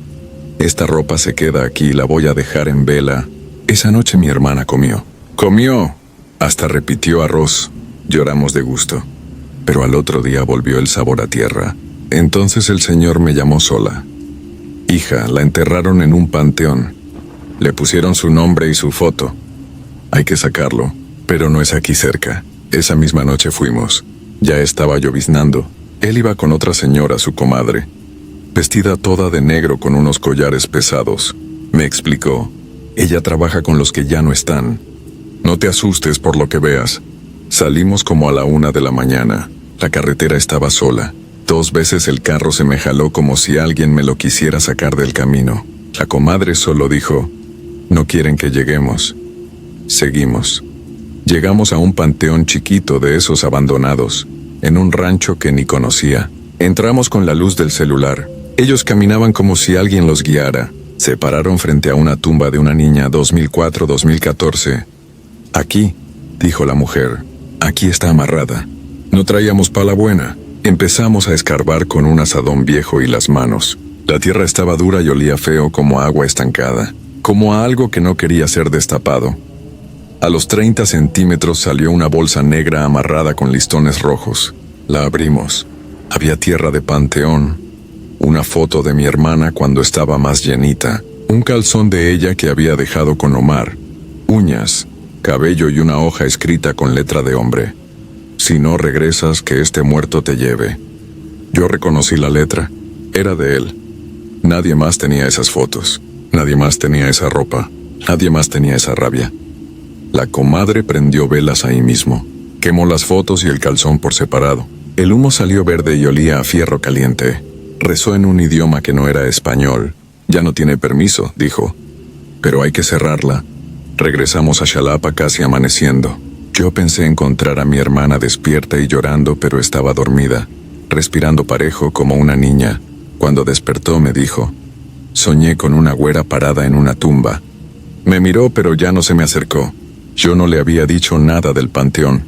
esta ropa se queda aquí, la voy a dejar en vela. Esa noche mi hermana comió. ¡Comió! Hasta repitió arroz. Lloramos de gusto. Pero al otro día volvió el sabor a tierra. Entonces el señor me llamó sola. Hija, la enterraron en un panteón. Le pusieron su nombre y su foto. Hay que sacarlo, pero no es aquí cerca. Esa misma noche fuimos. Ya estaba lloviznando. Él iba con otra señora, su comadre, vestida toda de negro con unos collares pesados. Me explicó, ella trabaja con los que ya no están. No te asustes por lo que veas. Salimos como a la 1 de la mañana. La carretera estaba sola. 2 veces el carro se me jaló como si alguien me lo quisiera sacar del camino. La comadre solo dijo, no quieren que lleguemos. Seguimos. Llegamos a un panteón chiquito de esos abandonados, en un rancho que ni conocía. Entramos con la luz del celular. Ellos caminaban como si alguien los guiara. Se pararon frente a una tumba de una niña 2004-2014. Aquí, dijo la mujer, aquí está amarrada. No traíamos pala buena. Empezamos a escarbar con un asadón viejo y las manos. La tierra estaba dura y olía feo como agua estancada, como a algo que no quería ser destapado. A los 30 centímetros salió una bolsa negra amarrada con listones rojos. La abrimos. Había tierra de panteón, una foto de mi hermana cuando estaba más llenita, un calzón de ella que había dejado con Omar, uñas, cabello y una hoja escrita con letra de hombre. Si no regresas, que este muerto te lleve. Yo reconocí la letra. Era de él. Nadie más tenía esas fotos. Nadie más tenía esa ropa. Nadie más tenía esa rabia. La comadre prendió velas ahí mismo. Quemó las fotos y el calzón por separado. El humo salió verde y olía a fierro caliente. Rezó en un idioma que no era español. Ya no tiene permiso, dijo. Pero hay que cerrarla. Regresamos a Xalapa casi amaneciendo. Yo pensé encontrar a mi hermana despierta y llorando, pero estaba dormida, respirando parejo como una niña. Cuando despertó me dijo, soñé con una güera parada en una tumba. Me miró, pero ya no se me acercó. Yo no le había dicho nada del panteón.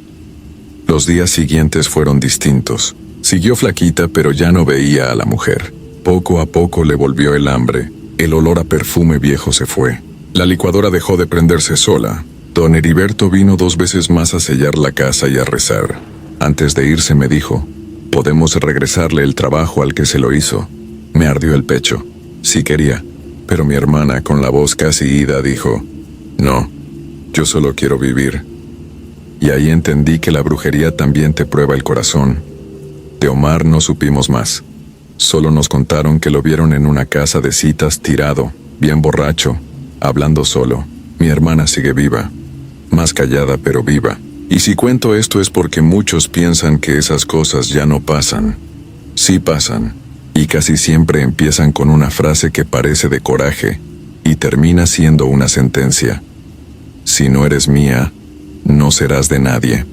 Los días siguientes fueron distintos. Siguió flaquita, pero ya no veía a la mujer. Poco a poco le volvió el hambre. El olor a perfume viejo se fue. La licuadora dejó de prenderse sola. Don Heriberto vino 2 veces más a sellar la casa y a rezar. Antes de irse me dijo, podemos regresarle el trabajo al que se lo hizo. Me ardió el pecho. Sí quería, pero mi hermana, con la voz casi ida, dijo, no, yo solo quiero vivir. Y ahí entendí que la brujería también te prueba el corazón. De Omar no supimos más. Solo nos contaron que lo vieron en una casa de citas tirado, bien borracho, hablando solo. Mi hermana sigue viva, más callada pero viva. Y si cuento esto es porque muchos piensan que esas cosas ya no pasan. Sí pasan, y casi siempre empiezan con una frase que parece de coraje, y termina siendo una sentencia. Si no eres mía, no serás de nadie.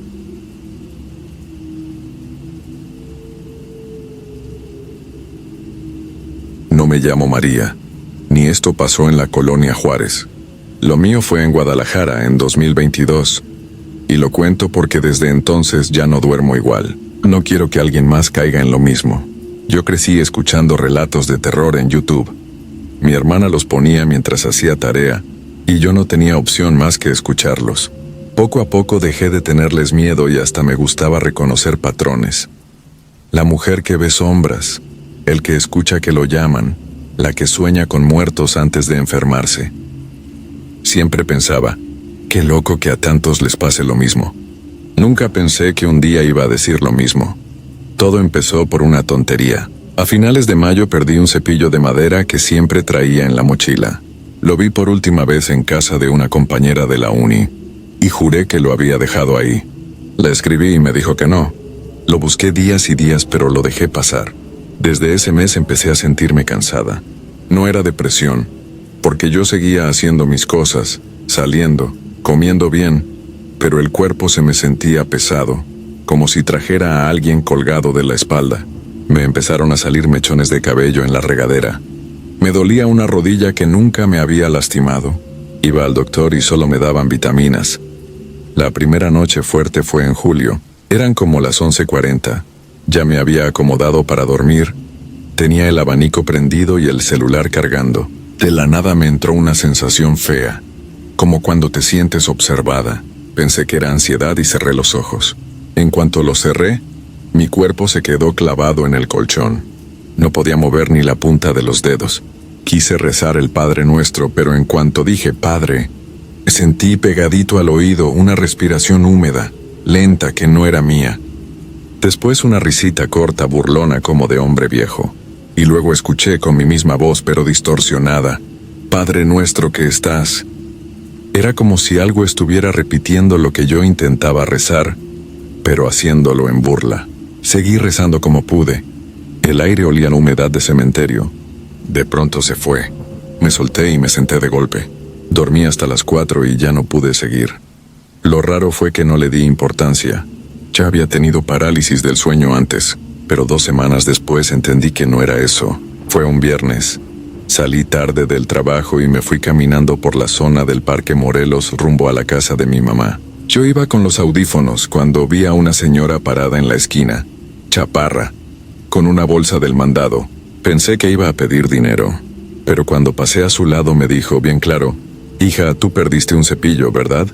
No me llamo María, ni esto pasó en la colonia Juárez. Lo mío fue en Guadalajara en 2022, y lo cuento porque desde entonces ya no duermo igual. No quiero que alguien más caiga en lo mismo. Yo crecí escuchando relatos de terror en YouTube. Mi hermana los ponía mientras hacía tarea, y yo no tenía opción más que escucharlos. Poco a poco dejé de tenerles miedo y hasta me gustaba reconocer patrones. La mujer que ve sombras, el que escucha que lo llaman, la que sueña con muertos antes de enfermarse. Siempre pensaba, qué loco que a tantos les pase lo mismo. Nunca pensé que un día iba a decir lo mismo. Todo empezó por una tontería. A finales de mayo perdí un cepillo de madera que siempre traía en la mochila. Lo vi por última vez en casa de una compañera de la uni, y juré que lo había dejado ahí. Le escribí y me dijo que no. Lo busqué días y días, pero lo dejé pasar. Desde ese mes empecé a sentirme cansada. No era depresión, porque yo seguía haciendo mis cosas, saliendo, comiendo bien, pero el cuerpo se me sentía pesado, como si trajera a alguien colgado de la espalda. Me empezaron a salir mechones de cabello en la regadera. Me dolía una rodilla que nunca me había lastimado. Iba al doctor y solo me daban vitaminas. La primera noche fuerte fue en julio. Eran como las 11:40. Ya me había acomodado para dormir. Tenía el abanico prendido y el celular cargando. De la nada me entró una sensación fea, como cuando te sientes observada. Pensé que era ansiedad y cerré los ojos. En cuanto los cerré, mi cuerpo se quedó clavado en el colchón. No podía mover ni la punta de los dedos. Quise rezar el Padre Nuestro, pero en cuanto dije Padre, sentí pegadito al oído una respiración húmeda, lenta, que no era mía. Después una risita corta, burlona, como de hombre viejo. Y luego escuché con mi misma voz, pero distorsionada: Padre Nuestro que estás. Era como si algo estuviera repitiendo lo que yo intentaba rezar, pero haciéndolo en burla. Seguí rezando como pude. El aire olía a la humedad de cementerio. De pronto se fue. Me solté y me senté de golpe. Dormí hasta las 4 y ya no pude seguir. Lo raro fue que no le di importancia. Ya había tenido parálisis del sueño antes, pero 2 semanas después entendí que no era eso. Fue un viernes. Salí tarde del trabajo y me fui caminando por la zona del Parque Morelos rumbo a la casa de mi mamá. Yo iba con los audífonos cuando vi a una señora parada en la esquina, chaparra, con una bolsa del mandado. Pensé que iba a pedir dinero, pero cuando pasé a su lado me dijo bien claro: Hija, tú perdiste un cepillo, ¿verdad?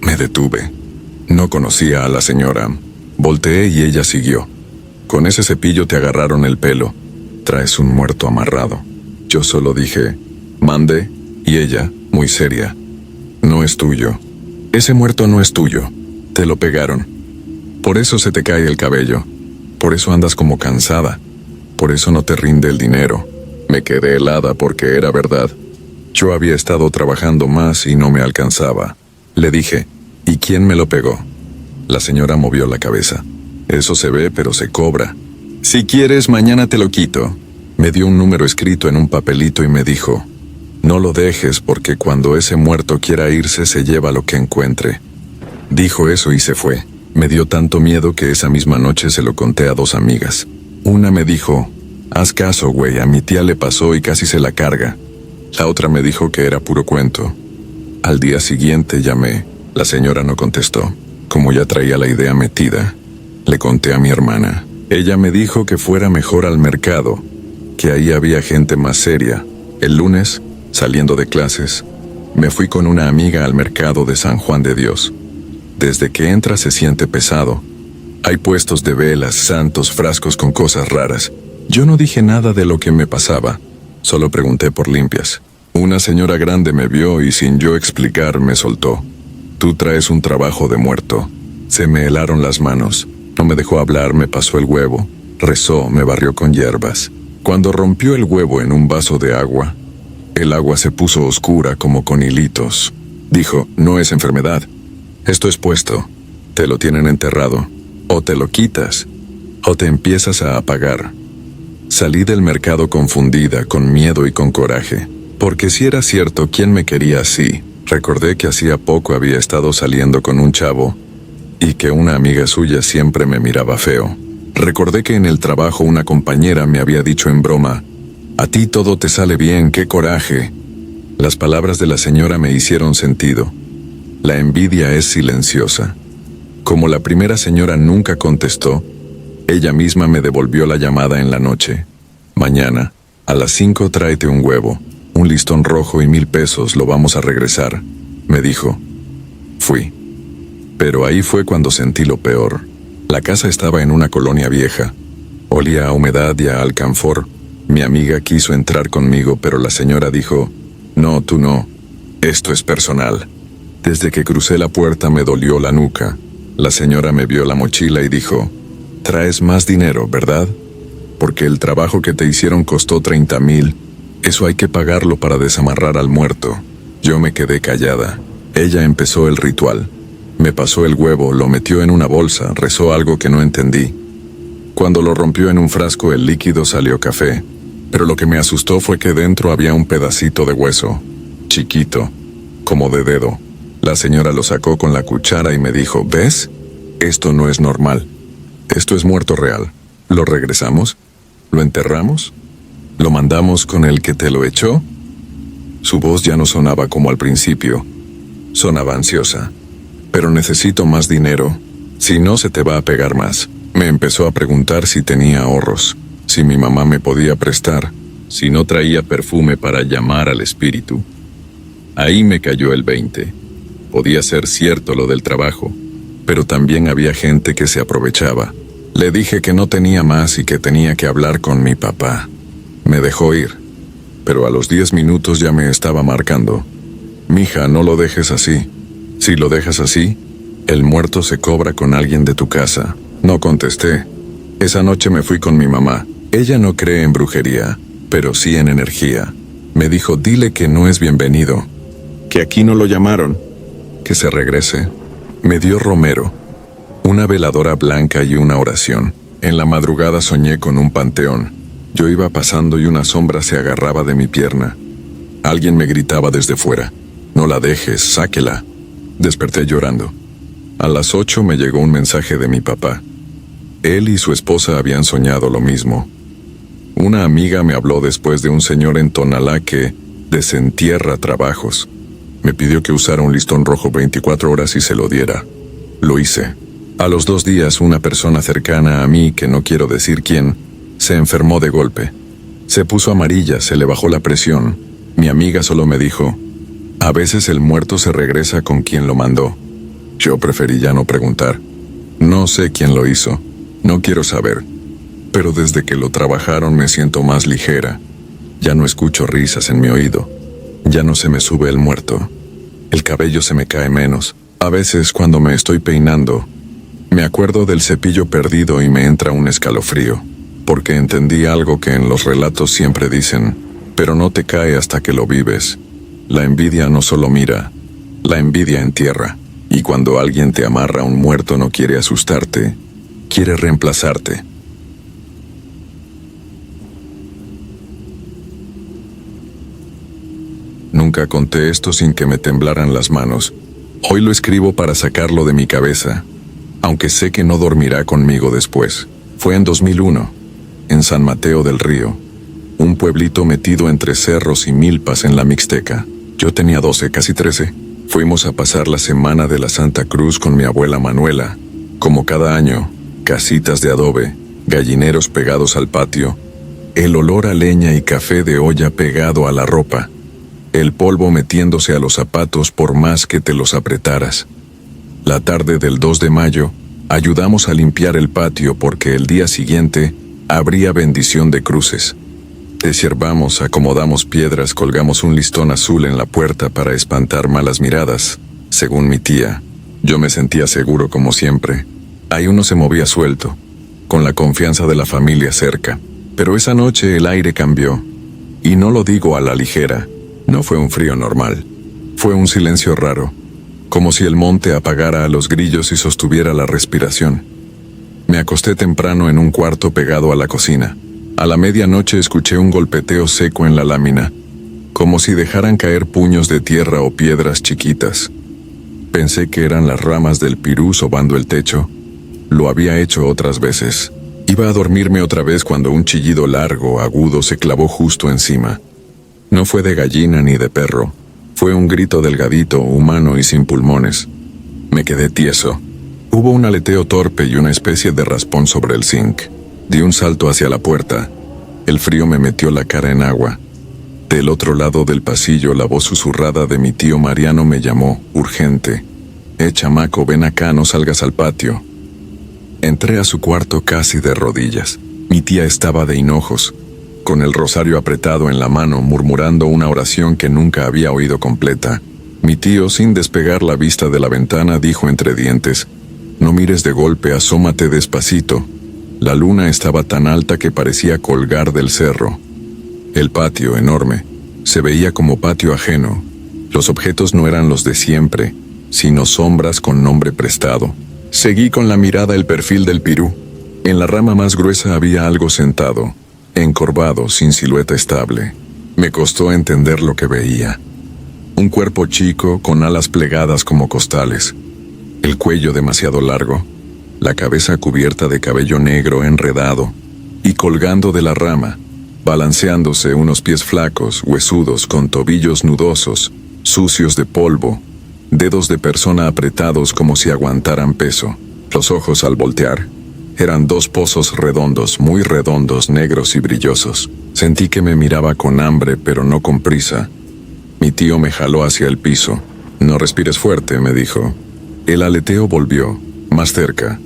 Me detuve. No conocía a la señora. Volteé y ella siguió. Con ese cepillo te agarraron el pelo. Traes un muerto amarrado. Yo solo dije, mande, y ella, muy seria: no es tuyo. Ese muerto no es tuyo. Te lo pegaron. Por eso se te cae el cabello. Por eso andas como cansada. Por eso no te rinde el dinero. Me quedé helada porque era verdad. Yo había estado trabajando más y no me alcanzaba. Le dije, ¿y quién me lo pegó? La señora movió la cabeza. Eso se ve, pero se cobra. Si quieres, mañana te lo quito. Me dio un número escrito en un papelito y me dijo, no lo dejes porque cuando ese muerto quiera irse se lleva lo que encuentre. Dijo eso y se fue. Me dio tanto miedo que esa misma noche se lo conté a 2 amigas. Una me dijo, haz caso, güey, a mi tía le pasó y casi se la carga. La otra me dijo que era puro cuento. Al día siguiente llamé. La señora no contestó. Como ya traía la idea metida, le conté a mi hermana. Ella me dijo que fuera mejor al mercado, que ahí había gente más seria. El lunes, saliendo de clases, me fui con una amiga al mercado de San Juan de Dios. Desde que entra se siente pesado. Hay puestos de velas, santos, frascos con cosas raras. Yo no dije nada de lo que me pasaba, solo pregunté por limpias. Una señora grande me vio y sin yo explicar me soltó. Tú traes un trabajo de muerto. Se me helaron las manos. No me dejó hablar, me pasó el huevo. Rezó, me barrió con hierbas. Cuando rompió el huevo en un vaso de agua, el agua se puso oscura como con hilitos. Dijo, no es enfermedad. Esto es puesto. Te lo tienen enterrado. O te lo quitas, o te empiezas a apagar. Salí del mercado confundida, con miedo y con coraje. Porque si era cierto, ¿quién me quería así? Recordé que hacía poco había estado saliendo con un chavo y que una amiga suya siempre me miraba feo. Recordé que en el trabajo una compañera me había dicho en broma, a ti todo te sale bien, qué coraje. Las palabras de la señora me hicieron sentido. La envidia es silenciosa. Como la primera señora nunca contestó, ella misma me devolvió la llamada en la noche. Mañana, a las 5 tráete un huevo, un listón rojo y 1,000 pesos, lo vamos a regresar, me dijo. Fui. Pero ahí fue cuando sentí lo peor. La casa estaba en una colonia vieja. Olía a humedad y a alcanfor. Mi amiga quiso entrar conmigo, pero la señora dijo, no, tú no, esto es personal. Desde que crucé la puerta me dolió la nuca. La señora me vio la mochila y dijo, traes más dinero, ¿verdad? Porque el trabajo que te hicieron costó 30,000. Eso hay que pagarlo para desamarrar al muerto. Yo me quedé callada. Ella empezó el ritual. Me pasó el huevo, lo metió en una bolsa, rezó algo que no entendí. Cuando lo rompió en un frasco, el líquido salió café. Pero lo que me asustó fue que dentro había un pedacito de hueso, chiquito, como de dedo. La señora lo sacó con la cuchara y me dijo, ¿ves? Esto no es normal. Esto es muerto real. ¿Lo regresamos? ¿Lo enterramos? ¿Lo mandamos con el que te lo echó? Su voz ya no sonaba como al principio. Sonaba ansiosa. Pero necesito más dinero. Si no, se te va a pegar más. Me empezó a preguntar si tenía ahorros, si mi mamá me podía prestar, si no traía perfume para llamar al espíritu. Ahí me cayó el 20. Podía ser cierto lo del trabajo, pero también había gente que se aprovechaba. Le dije que no tenía más y que tenía que hablar con mi papá. Me dejó ir, pero a los 10 minutos ya me estaba marcando. Mija, no lo dejes así. Si lo dejas así, el muerto se cobra con alguien de tu casa. No contesté. Esa noche me fui con mi mamá. Ella no cree en brujería, pero sí en energía. Me dijo, dile que no es bienvenido, que aquí no lo llamaron, que se regrese. Me dio romero, una veladora blanca y una oración. En la madrugada soñé con un panteón. Yo iba pasando y una sombra se agarraba de mi pierna. Alguien me gritaba desde fuera, no la dejes, sáquela. Desperté llorando. A las 8 me llegó un mensaje de mi papá. Él y su esposa habían soñado lo mismo. Una amiga me habló después de un señor en Tonalá que desentierra trabajos. Me pidió que usara un listón rojo 24 horas y se lo diera. Lo hice. A los 2 días, una persona cercana a mí, que no quiero decir quién, se enfermó de golpe. Se puso amarilla, se le bajó la presión. Mi amiga solo me dijo, a veces el muerto se regresa con quien lo mandó. Yo preferí ya no preguntar. No sé quién lo hizo, no quiero saber. Pero desde que lo trabajaron me siento más ligera. Ya no escucho risas en mi oído. Ya no se me sube el muerto. El cabello se me cae menos. A veces cuando me estoy peinando, me acuerdo del cepillo perdido y me entra un escalofrío, porque entendí algo que en los relatos siempre dicen, pero no te cae hasta que lo vives. La envidia no solo mira, la envidia entierra. Y cuando alguien te amarra a un muerto no quiere asustarte, quiere reemplazarte. Nunca conté esto sin que me temblaran las manos. Hoy lo escribo para sacarlo de mi cabeza, aunque sé que no dormirá conmigo después. Fue en 2001, en San Mateo del Río, un pueblito metido entre cerros y milpas en la Mixteca. Yo tenía 12, casi 13. Fuimos a pasar la semana de la Santa Cruz con mi abuela Manuela. Como cada año, casitas de adobe, gallineros pegados al patio, el olor a leña y café de olla pegado a la ropa, el polvo metiéndose a los zapatos por más que te los apretaras. La tarde del 2 de mayo, ayudamos a limpiar el patio porque el día siguiente habría bendición de cruces. Deshiervamos, acomodamos piedras, colgamos un listón azul en la puerta para espantar malas miradas. Según mi tía, yo me sentía seguro como siempre. Ahí uno se movía suelto, con la confianza de la familia cerca. Pero esa noche el aire cambió. Y no lo digo a la ligera. No fue un frío normal. Fue un silencio raro, como si el monte apagara a los grillos y sostuviera la respiración. Me acosté temprano en un cuarto pegado a la cocina. A la medianoche escuché un golpeteo seco en la lámina, como si dejaran caer puños de tierra o piedras chiquitas. Pensé que eran las ramas del pirú sobando el techo. Lo había hecho otras veces. Iba a dormirme otra vez cuando un chillido largo, agudo, se clavó justo encima. No fue de gallina ni de perro. Fue un grito delgadito, humano y sin pulmones. Me quedé tieso. Hubo un aleteo torpe y una especie de raspón sobre el zinc. Di un salto hacia la puerta. El frío me metió la cara en agua. Del otro lado del pasillo, la voz susurrada de mi tío Mariano me llamó, urgente. Chamaco, ven acá, no salgas al patio. Entré a su cuarto casi de rodillas. Mi tía estaba de hinojos, con el rosario apretado en la mano, murmurando una oración que nunca había oído completa. Mi tío, sin despegar la vista de la ventana, dijo entre dientes, no mires de golpe, asómate despacito. La luna estaba tan alta que parecía colgar del cerro. El patio, enorme, se veía como patio ajeno. Los objetos no eran los de siempre, sino sombras con nombre prestado. Seguí con la mirada el perfil del pirú. En la rama más gruesa había algo sentado, encorvado, sin silueta estable. Me costó entender lo que veía. Un cuerpo chico con alas plegadas como costales, el cuello demasiado largo, la cabeza cubierta de cabello negro enredado y colgando de la rama, balanceándose unos pies flacos, huesudos, con tobillos nudosos, sucios de polvo, dedos de persona apretados como si aguantaran peso. Los ojos, al voltear, eran dos pozos redondos, muy redondos, negros y brillosos. Sentí que me miraba con hambre, pero no con prisa. Mi tío me jaló hacia el piso. «No respires fuerte», me dijo. El aleteo volvió, más cerca.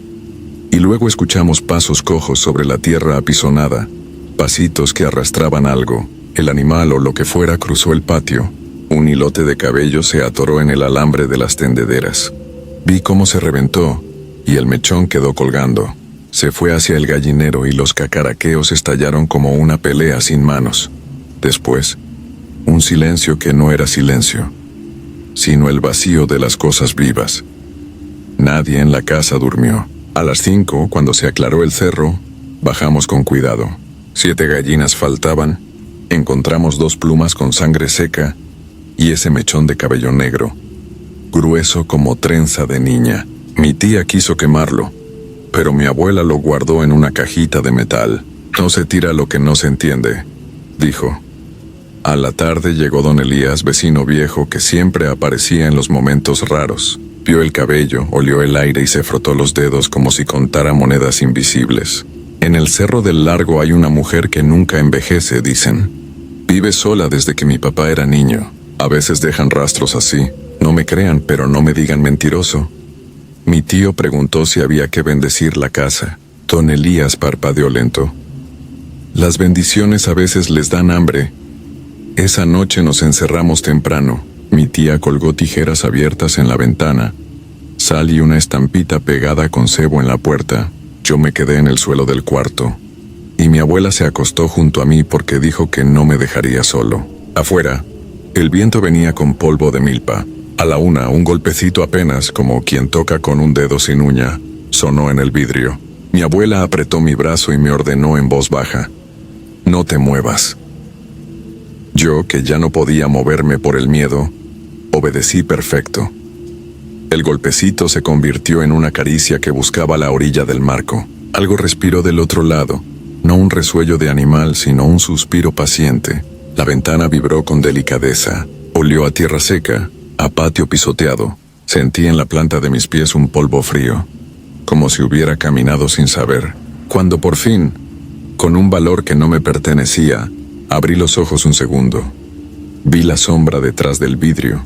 Y luego escuchamos pasos cojos sobre la tierra apisonada, pasitos que arrastraban algo. El animal o lo que fuera cruzó el patio. Un hilote de cabello se atoró en el alambre de las tendederas. Vi cómo se reventó, y el mechón quedó colgando. Se fue hacia el gallinero y los cacaraqueos estallaron como una pelea sin manos. Después, un silencio que no era silencio, sino el vacío de las cosas vivas. Nadie en la casa durmió. A las 5, cuando se aclaró el cerro, bajamos con cuidado. 7 gallinas faltaban, encontramos 2 plumas con sangre seca y ese mechón de cabello negro, grueso como trenza de niña. Mi tía quiso quemarlo, pero mi abuela lo guardó en una cajita de metal. «No se tira lo que no se entiende», dijo. A la tarde llegó don Elías, vecino viejo que siempre aparecía en los momentos raros. Vio el cabello, olió el aire y se frotó los dedos como si contara monedas invisibles. En el Cerro del Largo hay una mujer que nunca envejece, dicen. Vive sola desde que mi papá era niño. A veces dejan rastros así. No me crean, pero no me digan mentiroso. Mi tío preguntó si había que bendecir la casa. Don Elías parpadeó lento. Las bendiciones a veces les dan hambre. Esa noche nos encerramos temprano. Mi tía colgó tijeras abiertas en la ventana, sal y una estampita pegada con cebo en la puerta. Yo me quedé en el suelo del cuarto, y mi abuela se acostó junto a mí porque dijo que no me dejaría solo. Afuera, el viento venía con polvo de milpa. A la 1, un golpecito apenas, como quien toca con un dedo sin uña, sonó en el vidrio. Mi abuela apretó mi brazo y me ordenó en voz baja: «No te muevas». Yo, que ya no podía moverme por el miedo, obedecí perfecto. El golpecito se convirtió en una caricia que buscaba la orilla del marco. Algo respiró del otro lado, no un resuello de animal, sino un suspiro paciente. La ventana vibró con delicadeza, olió a tierra seca, a patio pisoteado. Sentí en la planta de mis pies un polvo frío, como si hubiera caminado sin saber. Cuando por fin, con un valor que no me pertenecía, abrí los ojos un segundo. Vi la sombra detrás del vidrio,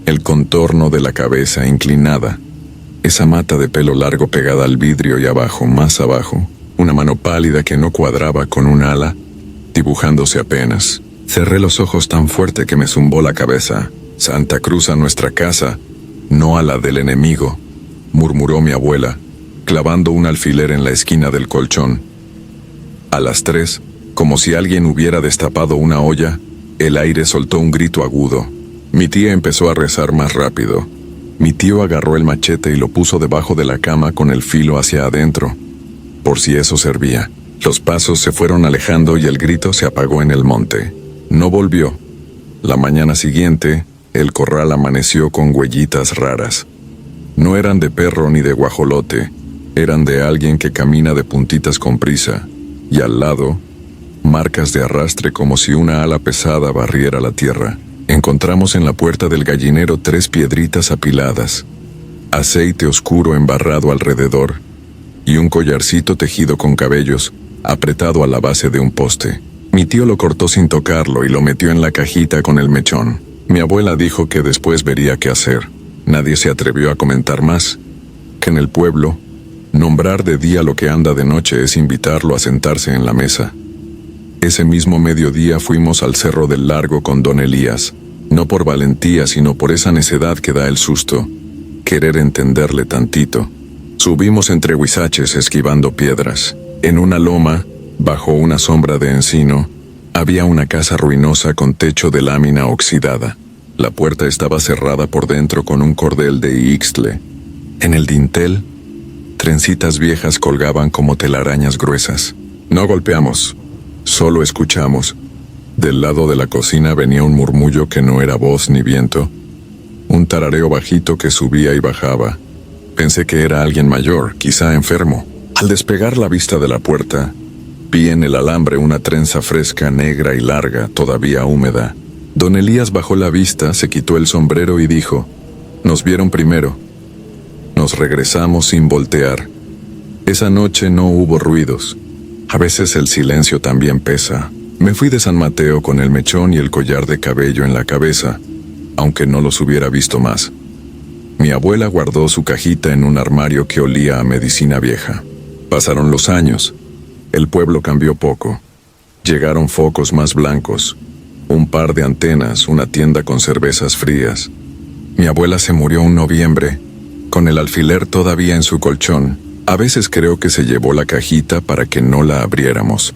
el contorno de la cabeza inclinada, esa mata de pelo largo pegada al vidrio y abajo, más abajo, una mano pálida que no cuadraba con un ala, dibujándose apenas. Cerré los ojos tan fuerte que me zumbó la cabeza. «Santa Cruz a nuestra casa, no a la del enemigo», murmuró mi abuela, clavando un alfiler en la esquina del colchón. A las 3, como si alguien hubiera destapado una olla, el aire soltó un grito agudo. Mi tía empezó a rezar más rápido. Mi tío agarró el machete y lo puso debajo de la cama con el filo hacia adentro, por si eso servía. Los pasos se fueron alejando y el grito se apagó en el monte. No volvió. La mañana siguiente, el corral amaneció con huellitas raras. No eran de perro ni de guajolote, eran de alguien que camina de puntitas con prisa, y al lado, marcas de arrastre como si una ala pesada barriera la tierra. Encontramos en la puerta del gallinero 3 piedritas apiladas, aceite oscuro embarrado alrededor, y un collarcito tejido con cabellos, apretado a la base de un poste. Mi tío lo cortó sin tocarlo y lo metió en la cajita con el mechón. Mi abuela dijo que después vería qué hacer. Nadie se atrevió a comentar más, que en el pueblo, nombrar de día lo que anda de noche es invitarlo a sentarse en la mesa. Ese mismo mediodía fuimos al Cerro del Largo con don Elías, no por valentía sino por esa necedad que da el susto, querer entenderle tantito. Subimos entre huizaches esquivando piedras. En una loma, bajo una sombra de encino, había una casa ruinosa con techo de lámina oxidada. La puerta estaba cerrada por dentro con un cordel de ixtle. En el dintel, trencitas viejas colgaban como telarañas gruesas. «No golpeamos», Solo escuchamos. Del lado de la cocina venía un murmullo que no era voz ni viento. Un tarareo bajito que subía y bajaba. Pensé que era alguien mayor, quizá enfermo. Al despegar la vista de la puerta, vi en el alambre una trenza fresca, negra y larga, todavía húmeda. Don Elías bajó la vista, se quitó el sombrero y dijo: «Nos vieron primero». Nos regresamos sin voltear. Esa noche no hubo ruidos. A veces el silencio también pesa. Me fui de San Mateo con el mechón y el collar de cabello en la cabeza, aunque no los hubiera visto más. Mi abuela guardó su cajita en un armario que olía a medicina vieja. Pasaron los años. El pueblo cambió poco. Llegaron focos más blancos, un par de antenas, una tienda con cervezas frías. Mi abuela se murió un noviembre, con el alfiler todavía en su colchón. A veces creo que se llevó la cajita para que no la abriéramos.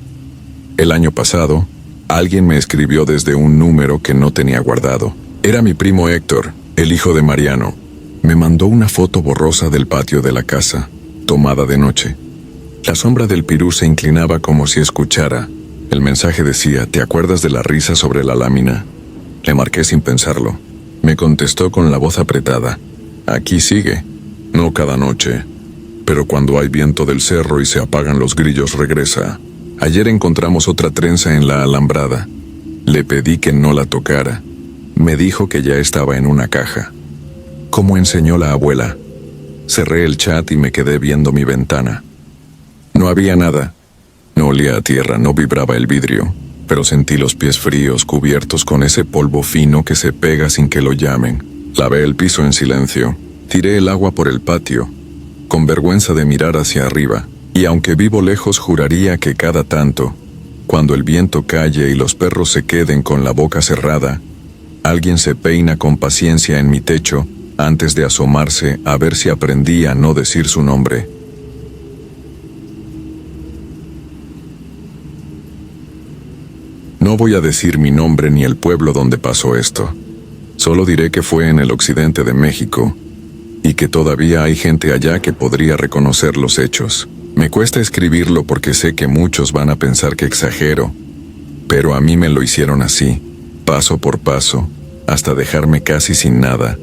El año pasado, alguien me escribió desde un número que no tenía guardado. Era mi primo Héctor, el hijo de Mariano. Me mandó una foto borrosa del patio de la casa, tomada de noche. La sombra del pirú se inclinaba como si escuchara. El mensaje decía: «¿Te acuerdas de la risa sobre la lámina?». Le marqué sin pensarlo. Me contestó con la voz apretada: «Aquí sigue. No cada noche, pero cuando hay viento del cerro y se apagan los grillos regresa». Ayer encontramos otra trenza en la alambrada. Le pedí que no la tocara. Me dijo que ya estaba en una caja. Como enseñó la abuela. Cerré el chat y me quedé viendo mi ventana. No había nada. No olía a tierra, no vibraba el vidrio, pero sentí los pies fríos cubiertos con ese polvo fino que se pega sin que lo llamen. Lavé el piso en silencio. Tiré el agua por el patio, con vergüenza de mirar hacia arriba. Y aunque vivo lejos, juraría que cada tanto, cuando el viento calle y los perros se queden con la boca cerrada, alguien se peina con paciencia en mi techo antes de asomarse a ver si aprendí a no decir su nombre. No voy a decir mi nombre ni el pueblo donde pasó esto. Solo diré que fue en el occidente de México y que todavía hay gente allá que podría reconocer los hechos. Me cuesta escribirlo porque sé que muchos van a pensar que exagero, pero a mí me lo hicieron así, paso por paso, hasta dejarme casi sin nada.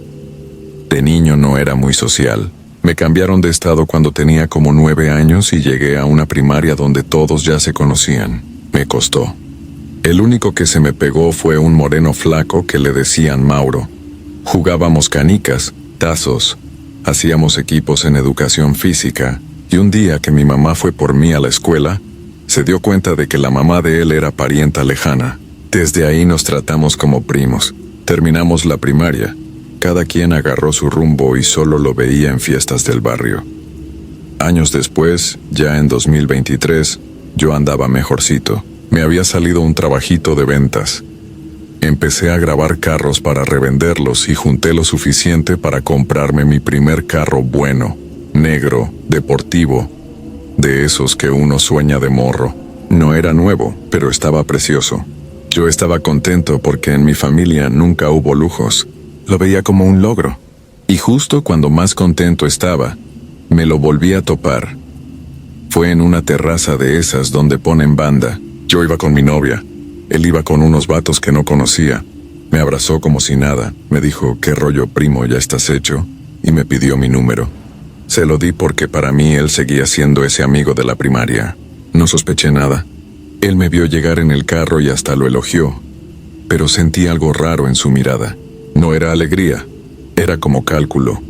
De niño no era muy social. Me cambiaron de estado cuando tenía como 9 años y llegué a una primaria donde todos ya se conocían. Me costó. El único que se me pegó fue un moreno flaco que le decían Mauro. Jugábamos canicas, tazos, hacíamos equipos en educación física. Y un día que mi mamá fue por mí a la escuela, se dio cuenta de que la mamá de él era parienta lejana. Desde ahí nos tratamos como primos. Terminamos la primaria. Cada quien agarró su rumbo y solo lo veía en fiestas del barrio. Años después, ya en 2023, yo andaba mejorcito. Me había salido un trabajito de ventas. Empecé a grabar carros para revenderlos y junté lo suficiente para comprarme mi primer carro bueno, negro, deportivo, de esos que uno sueña de morro. No era nuevo, pero estaba precioso. Yo estaba contento porque en mi familia nunca hubo lujos. Lo veía como un logro. Y justo cuando más contento estaba, me lo volví a topar. Fue en una terraza de esas donde ponen banda. Yo iba con mi novia. Él iba con unos vatos que no conocía. Me abrazó como si nada. Me dijo: «¿Qué rollo, primo? ¿Ya estás hecho?» Y me pidió mi número. Se lo di porque para mí él seguía siendo ese amigo de la primaria. No sospeché nada. Él me vio llegar en el carro y hasta lo elogió, pero sentí algo raro en su mirada. No era alegría, era como cálculo.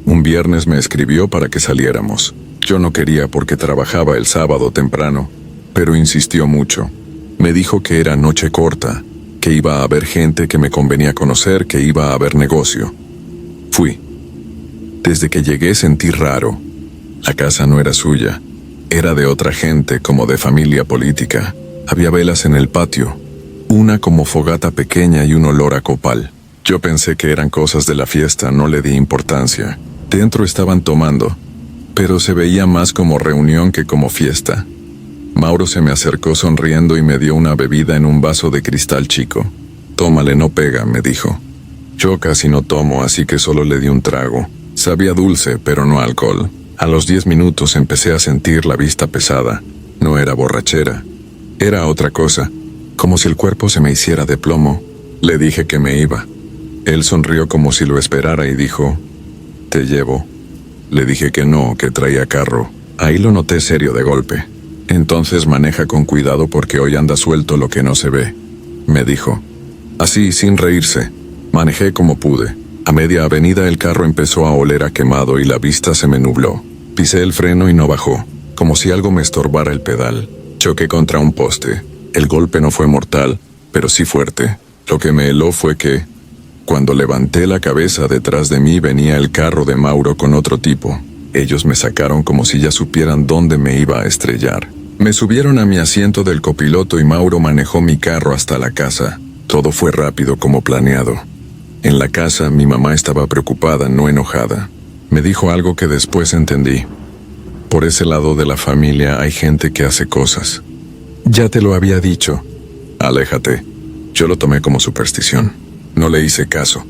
Un viernes me escribió para que saliéramos. Yo no quería porque trabajaba el sábado temprano, pero insistió mucho. Me dijo que era noche corta, que iba a haber gente que me convenía conocer, que iba a haber negocio. Fui. Desde que llegué sentí raro. La casa no era suya. Era de otra gente, como de familia política. Había velas en el patio. Una como fogata pequeña y un olor a copal. Yo pensé que eran cosas de la fiesta, no le di importancia. Dentro estaban tomando, pero se veía más como reunión que como fiesta. Mauro se me acercó sonriendo y me dio una bebida en un vaso de cristal chico. «Tómale, no pega», me dijo. Yo casi no tomo, así que solo le di un trago. Sabía dulce, pero no alcohol. A los 10 minutos empecé a sentir la vista pesada. No era borrachera. Era otra cosa, como si el cuerpo se me hiciera de plomo. Le dije que me iba. Él sonrió como si lo esperara y dijo, «Te llevo». Le dije que no, que traía carro. Ahí lo noté serio de golpe. «Entonces maneja con cuidado porque hoy anda suelto lo que no se ve», me dijo. Así, sin reírse, manejé como pude. A media avenida el carro empezó a oler a quemado y la vista se me nubló. Pisé el freno y no bajó, como si algo me estorbara el pedal. Choqué contra un poste. El golpe no fue mortal, pero sí fuerte. Lo que me heló fue que, cuando levanté la cabeza, detrás de mí venía el carro de Mauro con otro tipo. Ellos me sacaron como si ya supieran dónde me iba a estrellar. Me subieron a mi asiento del copiloto y Mauro manejó mi carro hasta la casa. Todo fue rápido como planeado. En la casa mi mamá estaba preocupada, no enojada. Me dijo algo que después entendí. Por ese lado de la familia hay gente que hace cosas. Ya te lo había dicho. Aléjate. Yo lo tomé como superstición. No le hice caso.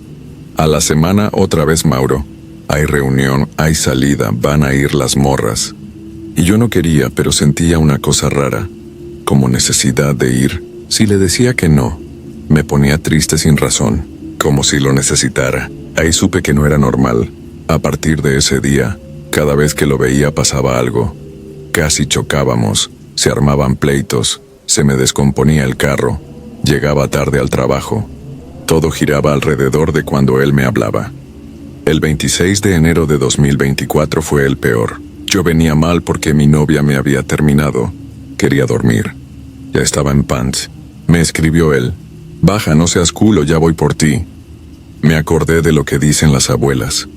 A la semana otra vez Mauro. Hay reunión, hay salida, van a ir las morras. Y yo no quería, pero sentía una cosa rara, como necesidad de ir. Si le decía que no, me ponía triste sin razón, como si lo necesitara. Ahí supe que no era normal. A partir de ese día, cada vez que lo veía pasaba algo. Casi chocábamos, se armaban pleitos, se me descomponía el carro, llegaba tarde al trabajo. Todo giraba alrededor de cuando él me hablaba. El 26 de enero de 2024 fue el peor. Yo venía mal porque mi novia me había terminado. Quería dormir. Ya estaba en pants. Me escribió él. «Baja, no seas culo, ya voy por ti». Me acordé de lo que dicen las abuelas,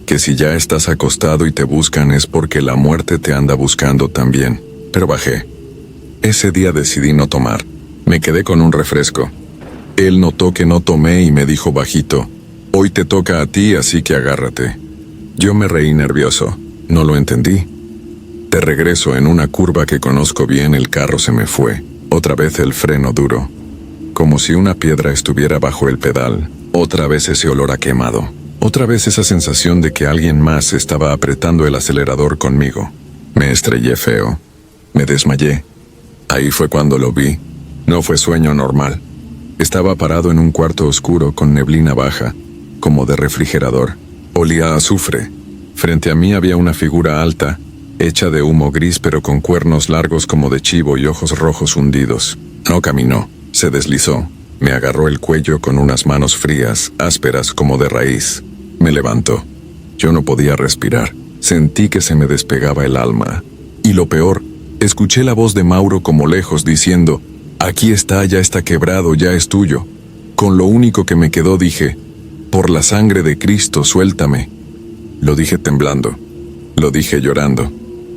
que si ya estás acostado y te buscan es porque la muerte te anda buscando también. Pero bajé. Ese día decidí no tomar. Me quedé con un refresco. Él notó que no tomé y me dijo bajito, «Hoy te toca a ti, así que agárrate». Yo me reí nervioso. No lo entendí. De regreso, en una curva que conozco bien, el carro se me fue. Otra vez el freno duro. Como si una piedra estuviera bajo el pedal. Otra vez ese olor a quemado. Otra vez esa sensación de que alguien más estaba apretando el acelerador conmigo. Me estrellé feo. Me desmayé. Ahí fue cuando lo vi. No fue sueño normal. Estaba parado en un cuarto oscuro con neblina baja, como de refrigerador. Olía a azufre. Frente a mí había una figura alta, hecha de humo gris pero con cuernos largos como de chivo y ojos rojos hundidos. No caminó, se deslizó. Me agarró el cuello con unas manos frías, ásperas como de raíz. Me levantó. Yo no podía respirar. Sentí que se me despegaba el alma. Y lo peor, escuché la voz de Mauro como lejos diciendo, «Aquí está, ya está quebrado, ya es tuyo». Con lo único que me quedó dije, «Por la sangre de Cristo, suéltame». Lo dije temblando. Lo dije llorando.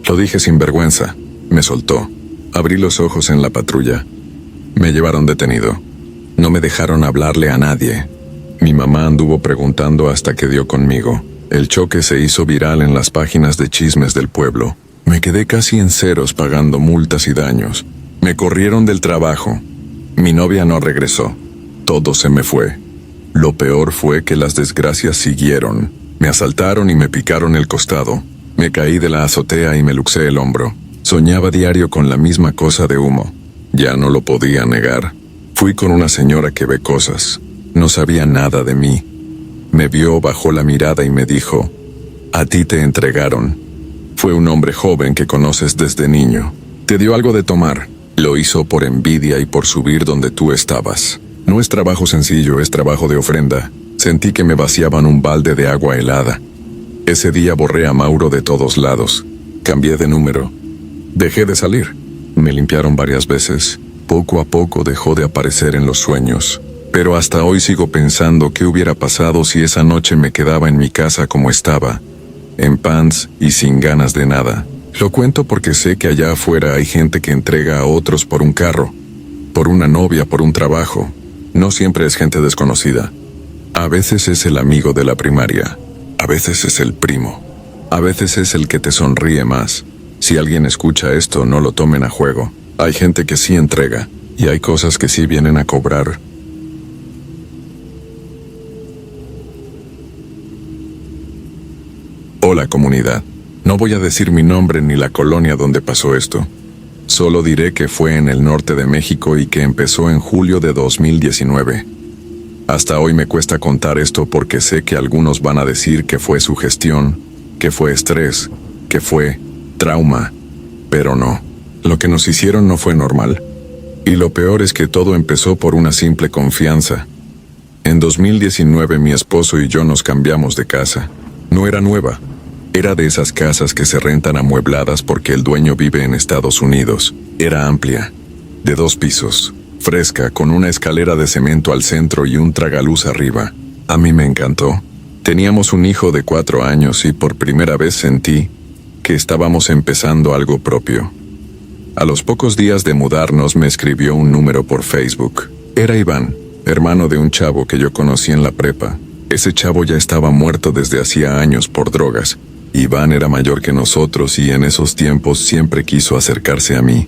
Lo dije sin vergüenza. Me soltó. Abrí los ojos en la patrulla. Me llevaron detenido. No me dejaron hablarle a nadie. Mi mamá anduvo preguntando hasta que dio conmigo. El choque se hizo viral en las páginas de chismes del pueblo. Me quedé casi en ceros pagando multas y daños. Me corrieron del trabajo. Mi novia no regresó. Todo se me fue. Lo peor fue que las desgracias siguieron. Me asaltaron y me picaron el costado. Me caí de la azotea y me luxé el hombro. Soñaba diario con la misma cosa de humo. Ya no lo podía negar. Fui con una señora que ve cosas. No sabía nada de mí. Me vio, bajó la mirada y me dijo, «A ti te entregaron». Fue un hombre joven que conoces desde niño. Te dio algo de tomar. Lo hizo por envidia y por subir donde tú estabas. No es trabajo sencillo, es trabajo de ofrenda. Sentí que me vaciaban un balde de agua helada. Ese día borré a Mauro de todos lados. Cambié de número. Dejé de salir. Me limpiaron varias veces. Poco a poco dejó de aparecer en los sueños. Pero hasta hoy sigo pensando qué hubiera pasado si esa noche me quedaba en mi casa como estaba, en pants y sin ganas de nada. Lo cuento porque sé que allá afuera hay gente que entrega a otros por un carro, por una novia, por un trabajo. No siempre es gente desconocida. A veces es el amigo de la primaria. A veces es el primo. A veces es el que te sonríe más. Si alguien escucha esto, no lo tomen a juego. Hay gente que sí entrega, y hay cosas que sí vienen a cobrar. Hola, comunidad. No voy a decir mi nombre ni la colonia donde pasó esto. Solo diré que fue en el norte de México y que empezó en julio de 2019. Hasta hoy me cuesta contar esto porque sé que algunos van a decir que fue sugestión, que fue estrés, que fue trauma, pero no. Lo que nos hicieron no fue normal. Y lo peor es que todo empezó por una simple confianza. En 2019 mi esposo y yo nos cambiamos de casa. No era nueva. Era de esas casas que se rentan amuebladas porque el dueño vive en Estados Unidos. Era amplia, de 2 pisos, fresca, con una escalera de cemento al centro y un tragaluz arriba. A mí me encantó. Teníamos un hijo de 4 años y por primera vez sentí que estábamos empezando algo propio. A los pocos días de mudarnos me escribió un número por Facebook. Era Iván, hermano de un chavo que yo conocí en la prepa. Ese chavo ya estaba muerto desde hacía años por drogas. Iván era mayor que nosotros y en esos tiempos siempre quiso acercarse a mí.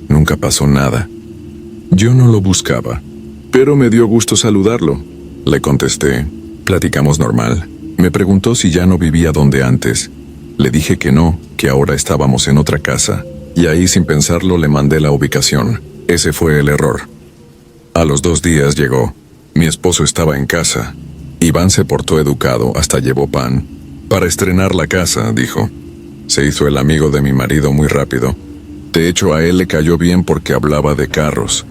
Nunca pasó nada. Yo no lo buscaba, pero me dio gusto saludarlo. Le contesté, platicamos normal. Me preguntó si ya no vivía donde antes. Le dije que no, que ahora estábamos en otra casa. Y ahí sin pensarlo le mandé la ubicación. Ese fue el error. A los 2 días llegó. Mi esposo estaba en casa. Iván se portó educado, hasta llevó pan. Para estrenar la casa, dijo. Se hizo el amigo de mi marido muy rápido. De hecho, a él le cayó bien porque hablaba de carros,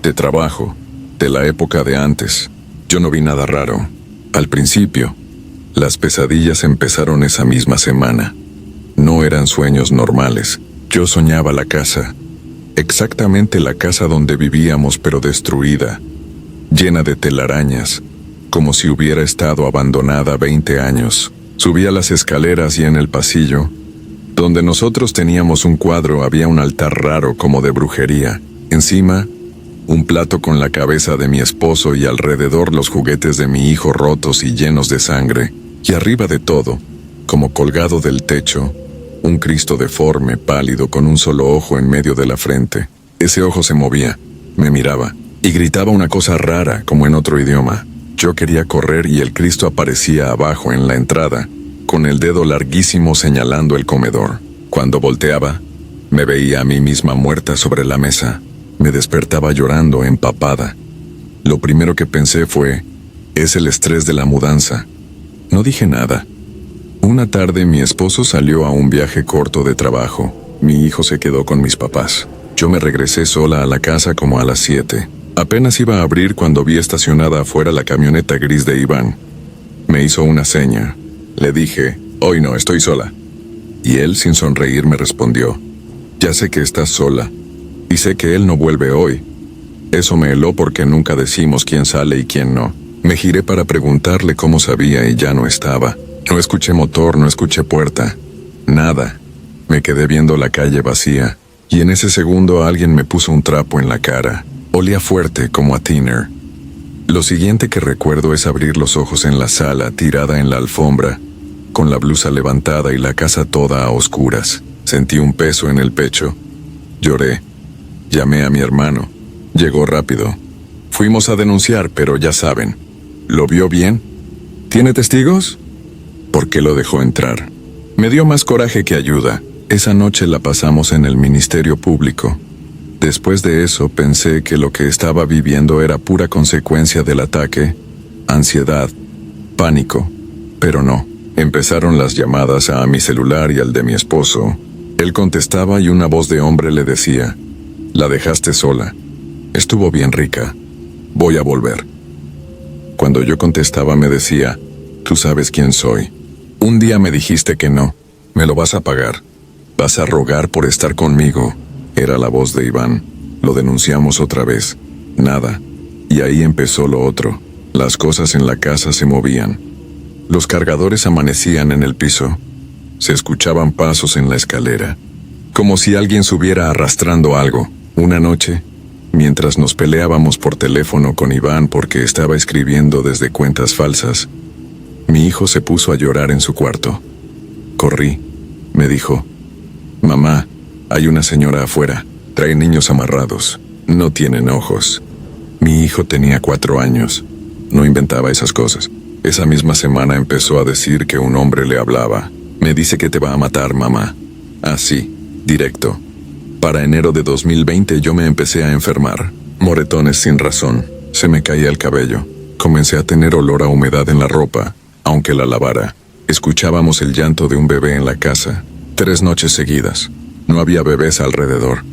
de trabajo, de la época de antes. Yo no vi nada raro. Al principio, las pesadillas empezaron esa misma semana. No eran sueños normales. Yo soñaba la casa, exactamente la casa donde vivíamos pero destruida, llena de telarañas, como si hubiera estado abandonada 20 años. Subía las escaleras y en el pasillo, donde nosotros teníamos un cuadro, había un altar raro como de brujería. Encima, un plato con la cabeza de mi esposo y alrededor los juguetes de mi hijo rotos y llenos de sangre. Y arriba de todo, como colgado del techo, un Cristo deforme, pálido, con un solo ojo en medio de la frente. Ese ojo se movía, me miraba, y gritaba una cosa rara, como en otro idioma. Yo quería correr y el Cristo aparecía abajo en la entrada, con el dedo larguísimo señalando el comedor. Cuando volteaba, me veía a mí misma muerta sobre la mesa. Me despertaba llorando, empapada. Lo primero que pensé fue, es el estrés de la mudanza. No dije nada. Una tarde mi esposo salió a un viaje corto de trabajo. Mi hijo se quedó con mis papás. Yo me regresé sola a la casa como a las 7. Apenas iba a abrir cuando vi estacionada afuera la camioneta gris de Iván. Me hizo una seña. Le dije, hoy no, estoy sola. Y él, sin sonreír, me respondió, ya sé que estás sola. Y sé que él no vuelve hoy. Eso me heló porque nunca decimos quién sale y quién no. Me giré para preguntarle cómo sabía y ya no estaba. No escuché motor, no escuché puerta. Nada. Me quedé viendo la calle vacía. Y en ese segundo alguien me puso un trapo en la cara. Olía fuerte, como a thinner. Lo siguiente que recuerdo es abrir los ojos en la sala, tirada en la alfombra, con la blusa levantada y la casa toda a oscuras. Sentí un peso en el pecho. Lloré. Llamé a mi hermano. Llegó rápido. Fuimos a denunciar, pero ya saben. ¿Lo vio bien? ¿Tiene testigos? ¿Por qué lo dejó entrar? Me dio más coraje que ayuda. Esa noche la pasamos en el Ministerio Público. Después de eso pensé que lo que estaba viviendo era pura consecuencia del ataque, ansiedad, pánico. Pero no. Empezaron las llamadas a mi celular y al de mi esposo. Él contestaba y una voz de hombre le decía, la dejaste sola. Estuvo bien rica. Voy a volver. Cuando yo contestaba me decía, tú sabes quién soy. Un día me dijiste que no. Me lo vas a pagar. Vas a rogar por estar conmigo. Era la voz de Iván. Lo denunciamos otra vez. Nada. Y ahí empezó lo otro. Las cosas en la casa se movían. Los cargadores amanecían en el piso. Se escuchaban pasos en la escalera. Como si alguien subiera arrastrando algo. Una noche, mientras nos peleábamos por teléfono con Iván porque estaba escribiendo desde cuentas falsas, mi hijo se puso a llorar en su cuarto. Corrí. Me dijo, mamá, hay una señora afuera. Trae niños amarrados. No tienen ojos. Mi hijo tenía 4 años. No inventaba esas cosas. Esa misma semana empezó a decir que un hombre le hablaba. Me dice que te va a matar, mamá. Así, directo. Para enero de 2020 yo me empecé a enfermar. Moretones sin razón. Se me caía el cabello. Comencé a tener olor a humedad en la ropa, aunque la lavara. Escuchábamos el llanto de un bebé en la casa. 3 noches seguidas. No había bebés alrededor.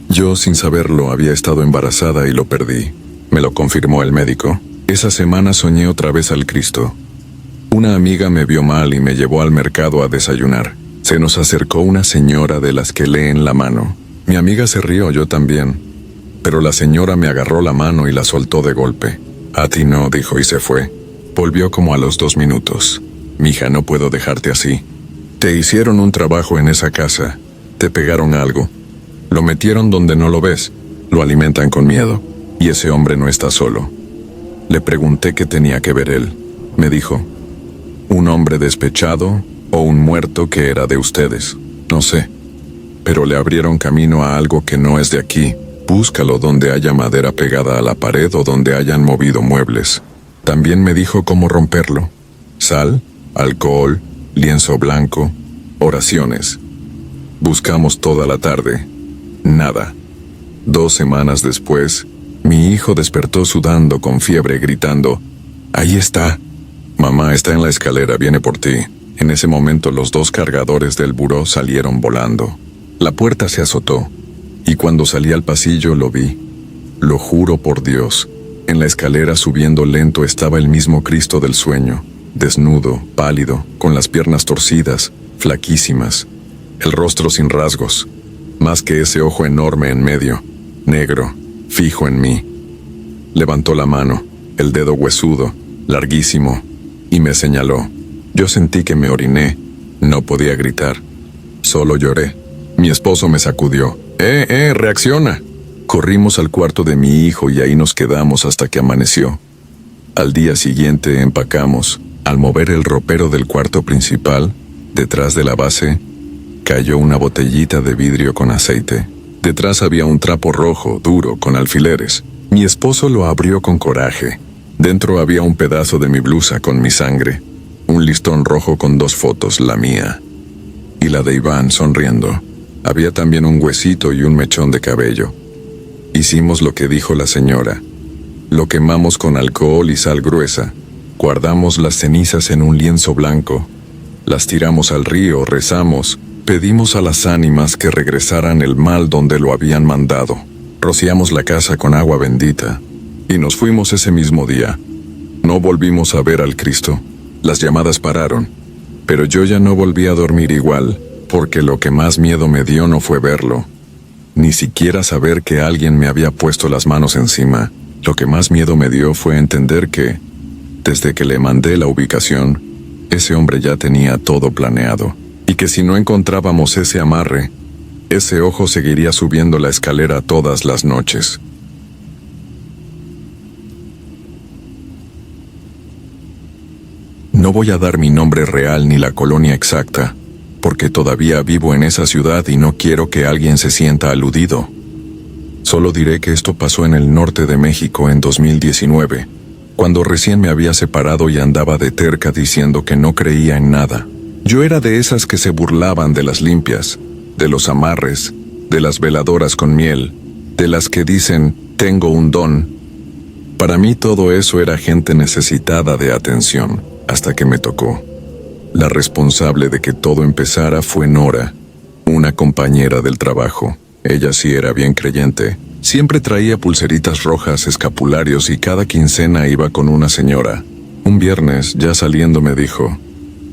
Yo, sin saberlo, había estado embarazada y lo perdí. Me lo confirmó el médico. Esa semana soñé otra vez al Cristo. Una amiga me vio mal y me llevó al mercado a desayunar. Se nos acercó una señora de las que leen la mano. Mi amiga se rió, yo también. Pero la señora me agarró la mano y la soltó de golpe. A ti no, dijo y se fue. Volvió como a los 2 minutos. Mija, no puedo dejarte así. Te hicieron un trabajo en esa casa. Te pegaron algo. Lo metieron donde no lo ves. Lo alimentan con miedo. Y ese hombre no está solo. Le pregunté qué tenía que ver él. Me dijo, un hombre despechado o un muerto que era de ustedes. No sé. Pero le abrieron camino a algo que no es de aquí. Búscalo donde haya madera pegada a la pared o donde hayan movido muebles. También me dijo cómo romperlo. Sal, alcohol, lienzo blanco, oraciones. Buscamos toda la tarde. Nada. 2 semanas después, mi hijo despertó sudando con fiebre, gritando, «Ahí está. Mamá está en la escalera, viene por ti». En ese momento los 2 cargadores del buró salieron volando. La puerta se azotó, y cuando salí al pasillo lo vi. Lo juro por Dios. En la escalera subiendo lento estaba el mismo Cristo del sueño, desnudo, pálido, con las piernas torcidas, flaquísimas, el rostro sin rasgos, más que ese ojo enorme en medio, negro, fijo en mí. Levantó la mano, el dedo huesudo, larguísimo, y me señaló. Yo sentí que me oriné, no podía gritar, solo lloré. Mi esposo me sacudió. Reacciona! Corrimos al cuarto de mi hijo y ahí nos quedamos hasta que amaneció. Al día siguiente empacamos. Al mover el ropero del cuarto principal, detrás de la base, cayó una botellita de vidrio con aceite. Detrás había un trapo rojo, duro, con alfileres. Mi esposo lo abrió con coraje. Dentro había un pedazo de mi blusa con mi sangre. Un listón rojo con 2 fotos, la mía y la de Iván sonriendo. Había también un huesito y un mechón de cabello. Hicimos lo que dijo la señora. Lo quemamos con alcohol y sal gruesa. Guardamos las cenizas en un lienzo blanco. Las tiramos al río, rezamos. Pedimos a las ánimas que regresaran el mal donde lo habían mandado. Rociamos la casa con agua bendita. Y nos fuimos ese mismo día. No volvimos a ver al Cristo. Las llamadas pararon. Pero yo ya no volví a dormir igual, porque lo que más miedo me dio no fue verlo. Ni siquiera saber que alguien me había puesto las manos encima. Lo que más miedo me dio fue entender que, desde que le mandé la ubicación, ese hombre ya tenía todo planeado. Y que si no encontrábamos ese amarre, ese ojo seguiría subiendo la escalera todas las noches. No voy a dar mi nombre real ni la colonia exacta, porque todavía vivo en esa ciudad y no quiero que alguien se sienta aludido. Solo diré que esto pasó en el norte de México en 2019, cuando recién me había separado y andaba de terca diciendo que no creía en nada. Yo era de esas que se burlaban de las limpias, de los amarres, de las veladoras con miel, de las que dicen, tengo un don. Para mí todo eso era gente necesitada de atención, hasta que me tocó. La responsable de que todo empezara fue Nora, una compañera del trabajo. Ella sí era bien creyente. Siempre traía pulseritas rojas, escapularios y cada quincena iba con una señora. Un viernes, ya saliendo, me dijo,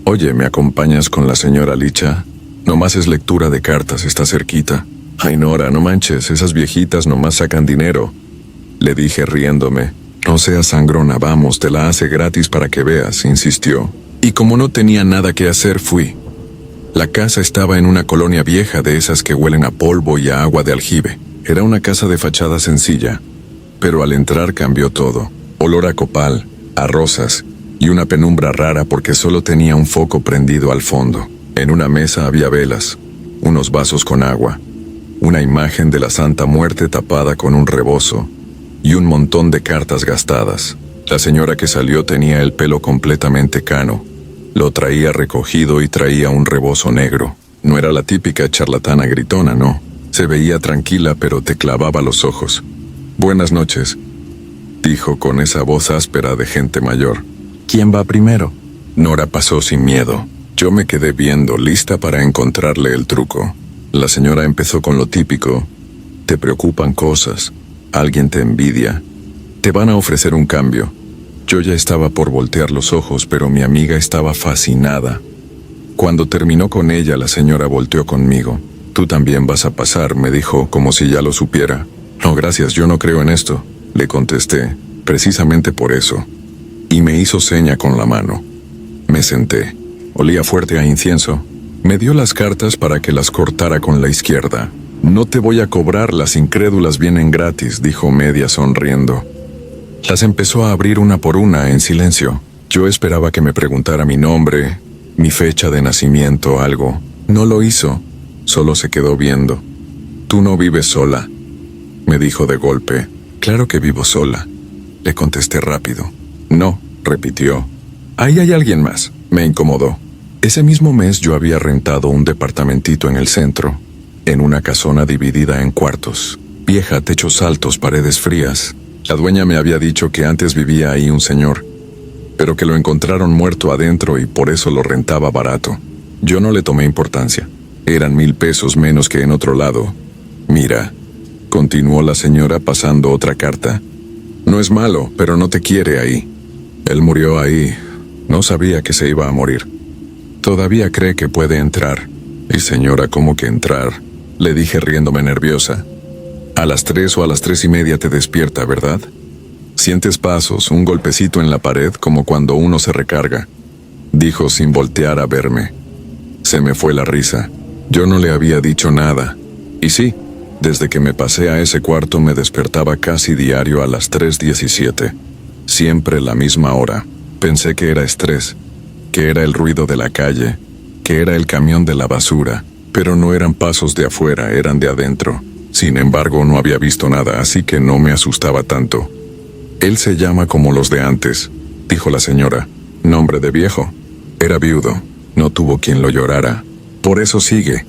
«Oye, ¿me acompañas con la señora Licha? Nomás es lectura de cartas, está cerquita». «Ay, Nora, no manches, esas viejitas nomás sacan dinero». Le dije riéndome, «No seas sangrona, vamos, te la hace gratis para que veas», insistió. Y como no tenía nada que hacer, fui. La casa estaba en una colonia vieja de esas que huelen a polvo y a agua de aljibe. Era una casa de fachada sencilla, pero al entrar cambió todo. Olor a copal, a rosas y una penumbra rara porque solo tenía un foco prendido al fondo. En una mesa había velas, unos vasos con agua, una imagen de la Santa Muerte tapada con un rebozo y un montón de cartas gastadas. La señora que salió tenía el pelo completamente cano. Lo traía recogido y traía un rebozo negro. No era la típica charlatana gritona, no. Se veía tranquila, pero te clavaba los ojos. «Buenas noches», dijo con esa voz áspera de gente mayor. «¿Quién va primero?» Nora pasó sin miedo. Yo me quedé viendo, lista para encontrarle el truco. La señora empezó con lo típico. «Te preocupan cosas. Alguien te envidia. Te van a ofrecer un cambio». Yo ya estaba por voltear los ojos, pero mi amiga estaba fascinada. Cuando terminó con ella, la señora volteó conmigo. «Tú también vas a pasar», me dijo, como si ya lo supiera. «No, gracias, yo no creo en esto», le contesté, precisamente por eso. Y me hizo seña con la mano. Me senté. Olía fuerte a incienso. Me dio las cartas para que las cortara con la izquierda. «No te voy a cobrar, las incrédulas vienen gratis», dijo media sonriendo. Las empezó a abrir una por una, en silencio. Yo esperaba que me preguntara mi nombre, mi fecha de nacimiento, algo. No lo hizo, solo se quedó viendo. «Tú no vives sola», me dijo de golpe. «Claro que vivo sola», le contesté rápido. «No», repitió. «Ahí hay alguien más», me incomodó. Ese mismo mes yo había rentado un departamentito en el centro, en una casona dividida en cuartos, vieja, techos altos, paredes frías. La dueña me había dicho que antes vivía ahí un señor, pero que lo encontraron muerto adentro y por eso lo rentaba barato. Yo no le tomé importancia. Eran 1,000 pesos menos que en otro lado. «Mira», continuó la señora pasando otra carta. «No es malo, pero no te quiere ahí. Él murió ahí. No sabía que se iba a morir. Todavía cree que puede entrar». «Y señora, ¿cómo que entrar?», le dije riéndome nerviosa. «A las 3 o a las 3:30 te despierta, ¿verdad? Sientes pasos, un golpecito en la pared, como cuando uno se recarga», dijo sin voltear a verme. Se me fue la risa. Yo no le había dicho nada. Y sí, desde que me pasé a ese cuarto me despertaba casi diario a las 3:17. Siempre la misma hora. Pensé que era estrés, que era el ruido de la calle, que era el camión de la basura, pero no eran pasos de afuera, eran de adentro. Sin embargo, no había visto nada, así que no me asustaba tanto. «Él se llama como los de antes», dijo la señora. «Nombre de viejo. Era viudo. No tuvo quien lo llorara. Por eso sigue».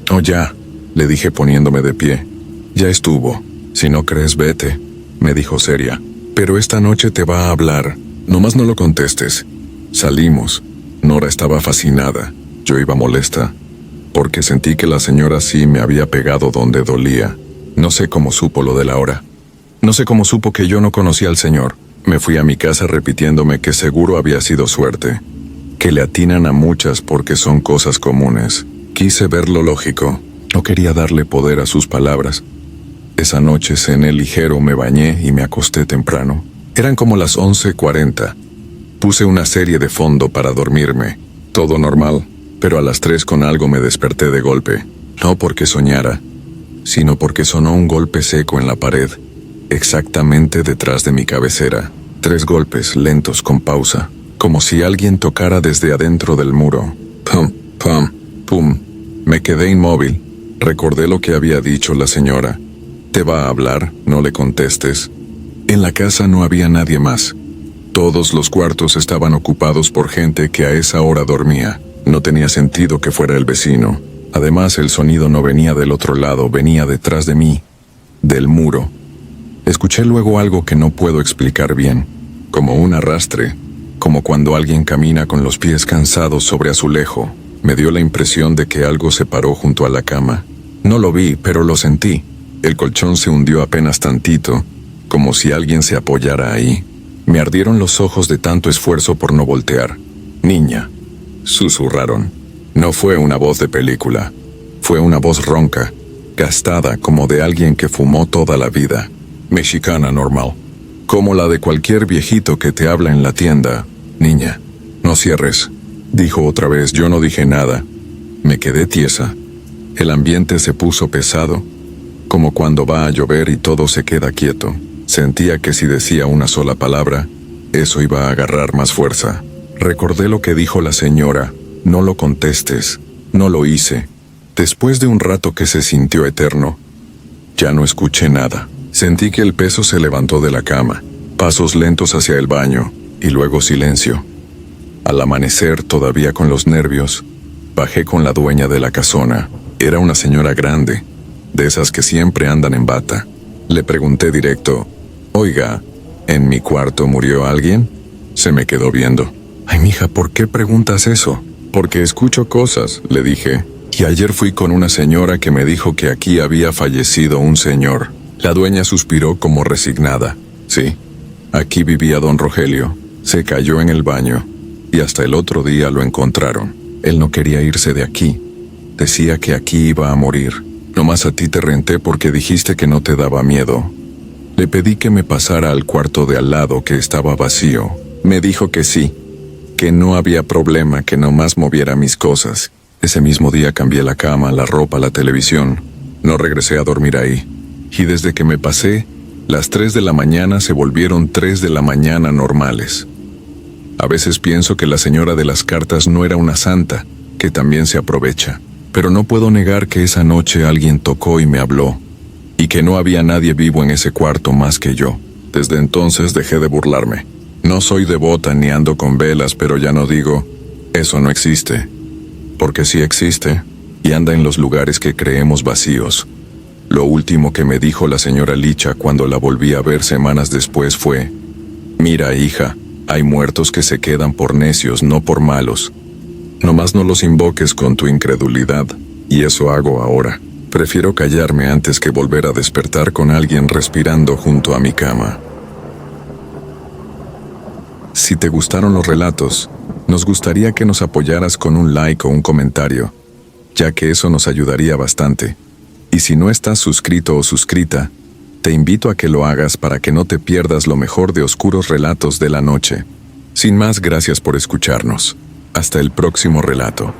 «Oh, ya», le dije poniéndome de pie. «Ya estuvo. Si no crees, vete», me dijo seria. «Pero esta noche te va a hablar. Nomás no lo contestes». Salimos. Nora estaba fascinada. Yo iba molesta, porque sentí que la señora sí me había pegado donde dolía. No sé cómo supo lo de la hora. No sé cómo supo que yo no conocía al señor. Me fui a mi casa repitiéndome que seguro había sido suerte, que le atinan a muchas porque son cosas comunes. Quise ver lo lógico. No quería darle poder a sus palabras. Esa noche cené ligero, me bañé y me acosté temprano. Eran como las 11:40. Puse una serie de fondo para dormirme. Todo normal, pero a las 3 con algo me desperté de golpe. No porque soñara, sino porque sonó un golpe seco en la pared, exactamente detrás de mi cabecera. 3 golpes lentos con pausa, como si alguien tocara desde adentro del muro. Pum, pum, pum. Me quedé inmóvil. Recordé lo que había dicho la señora. «Te va a hablar, no le contestes». En la casa no había nadie más. Todos los cuartos estaban ocupados por gente que a esa hora dormía. No tenía sentido que fuera el vecino. Además, el sonido no venía del otro lado, venía detrás de mí, del muro. Escuché luego algo que no puedo explicar bien, como un arrastre, como cuando alguien camina con los pies cansados sobre azulejo. Me dio la impresión de que algo se paró junto a la cama. No lo vi, pero lo sentí. El colchón se hundió apenas tantito, como si alguien se apoyara ahí. Me ardieron los ojos de tanto esfuerzo por no voltear. «Niña», susurraron. No fue una voz de película. Fue una voz ronca, gastada, como de alguien que fumó toda la vida. Mexicana normal, como la de cualquier viejito que te habla en la tienda. «Niña, no cierres», dijo otra vez. Yo no dije nada. Me quedé tiesa. El ambiente se puso pesado, como cuando va a llover y todo se queda quieto. Sentía que si decía una sola palabra, eso iba a agarrar más fuerza. Recordé lo que dijo la señora: «No lo contestes». No lo hice. Después de un rato que se sintió eterno, ya no escuché nada. Sentí que el peso se levantó de la cama, pasos lentos hacia el baño, y luego silencio. Al amanecer, todavía con los nervios, bajé con la dueña de la casona. Era una señora grande, de esas que siempre andan en bata. Le pregunté directo, oiga, ¿en mi cuarto murió alguien? Se me quedó viendo. Ay, mija, ¿por qué preguntas eso? Porque escucho cosas, le dije. Y ayer fui con una señora que me dijo que aquí había fallecido un señor. La dueña suspiró como resignada. Sí, aquí vivía don Rogelio. Se cayó en el baño y hasta el otro día lo encontraron. Él no quería irse de aquí. Decía que aquí iba a morir. Nomás a ti te renté porque dijiste que no te daba miedo. Le pedí que me pasara al cuarto de al lado que estaba vacío. Me dijo que sí, que no había problema, que nomás moviera mis cosas. Ese mismo día cambié la cama, la ropa, la televisión. No regresé a dormir ahí. Y desde que me pasé, las 3 de la mañana se volvieron 3 de la mañana normales. A veces pienso que la señora de las cartas no era una santa, que también se aprovecha. Pero no puedo negar que esa noche alguien tocó y me habló, y que no había nadie vivo en ese cuarto más que yo. Desde entonces dejé de burlarme. No soy devota ni ando con velas, pero ya no digo, eso no existe. Porque sí existe, y anda en los lugares que creemos vacíos. Lo último que me dijo la señora Licha cuando la volví a ver semanas después fue, mira, hija, hay muertos que se quedan por necios, no por malos. Nomás no los invoques con tu incredulidad, y eso hago ahora. Prefiero callarme antes que volver a despertar con alguien respirando junto a mi cama. Si te gustaron los relatos, nos gustaría que nos apoyaras con un like o un comentario, ya que eso nos ayudaría bastante. Y si no estás suscrito o suscrita, te invito a que lo hagas para que no te pierdas lo mejor de Oscuros Relatos de la Noche. Sin más, gracias por escucharnos. Hasta el próximo relato.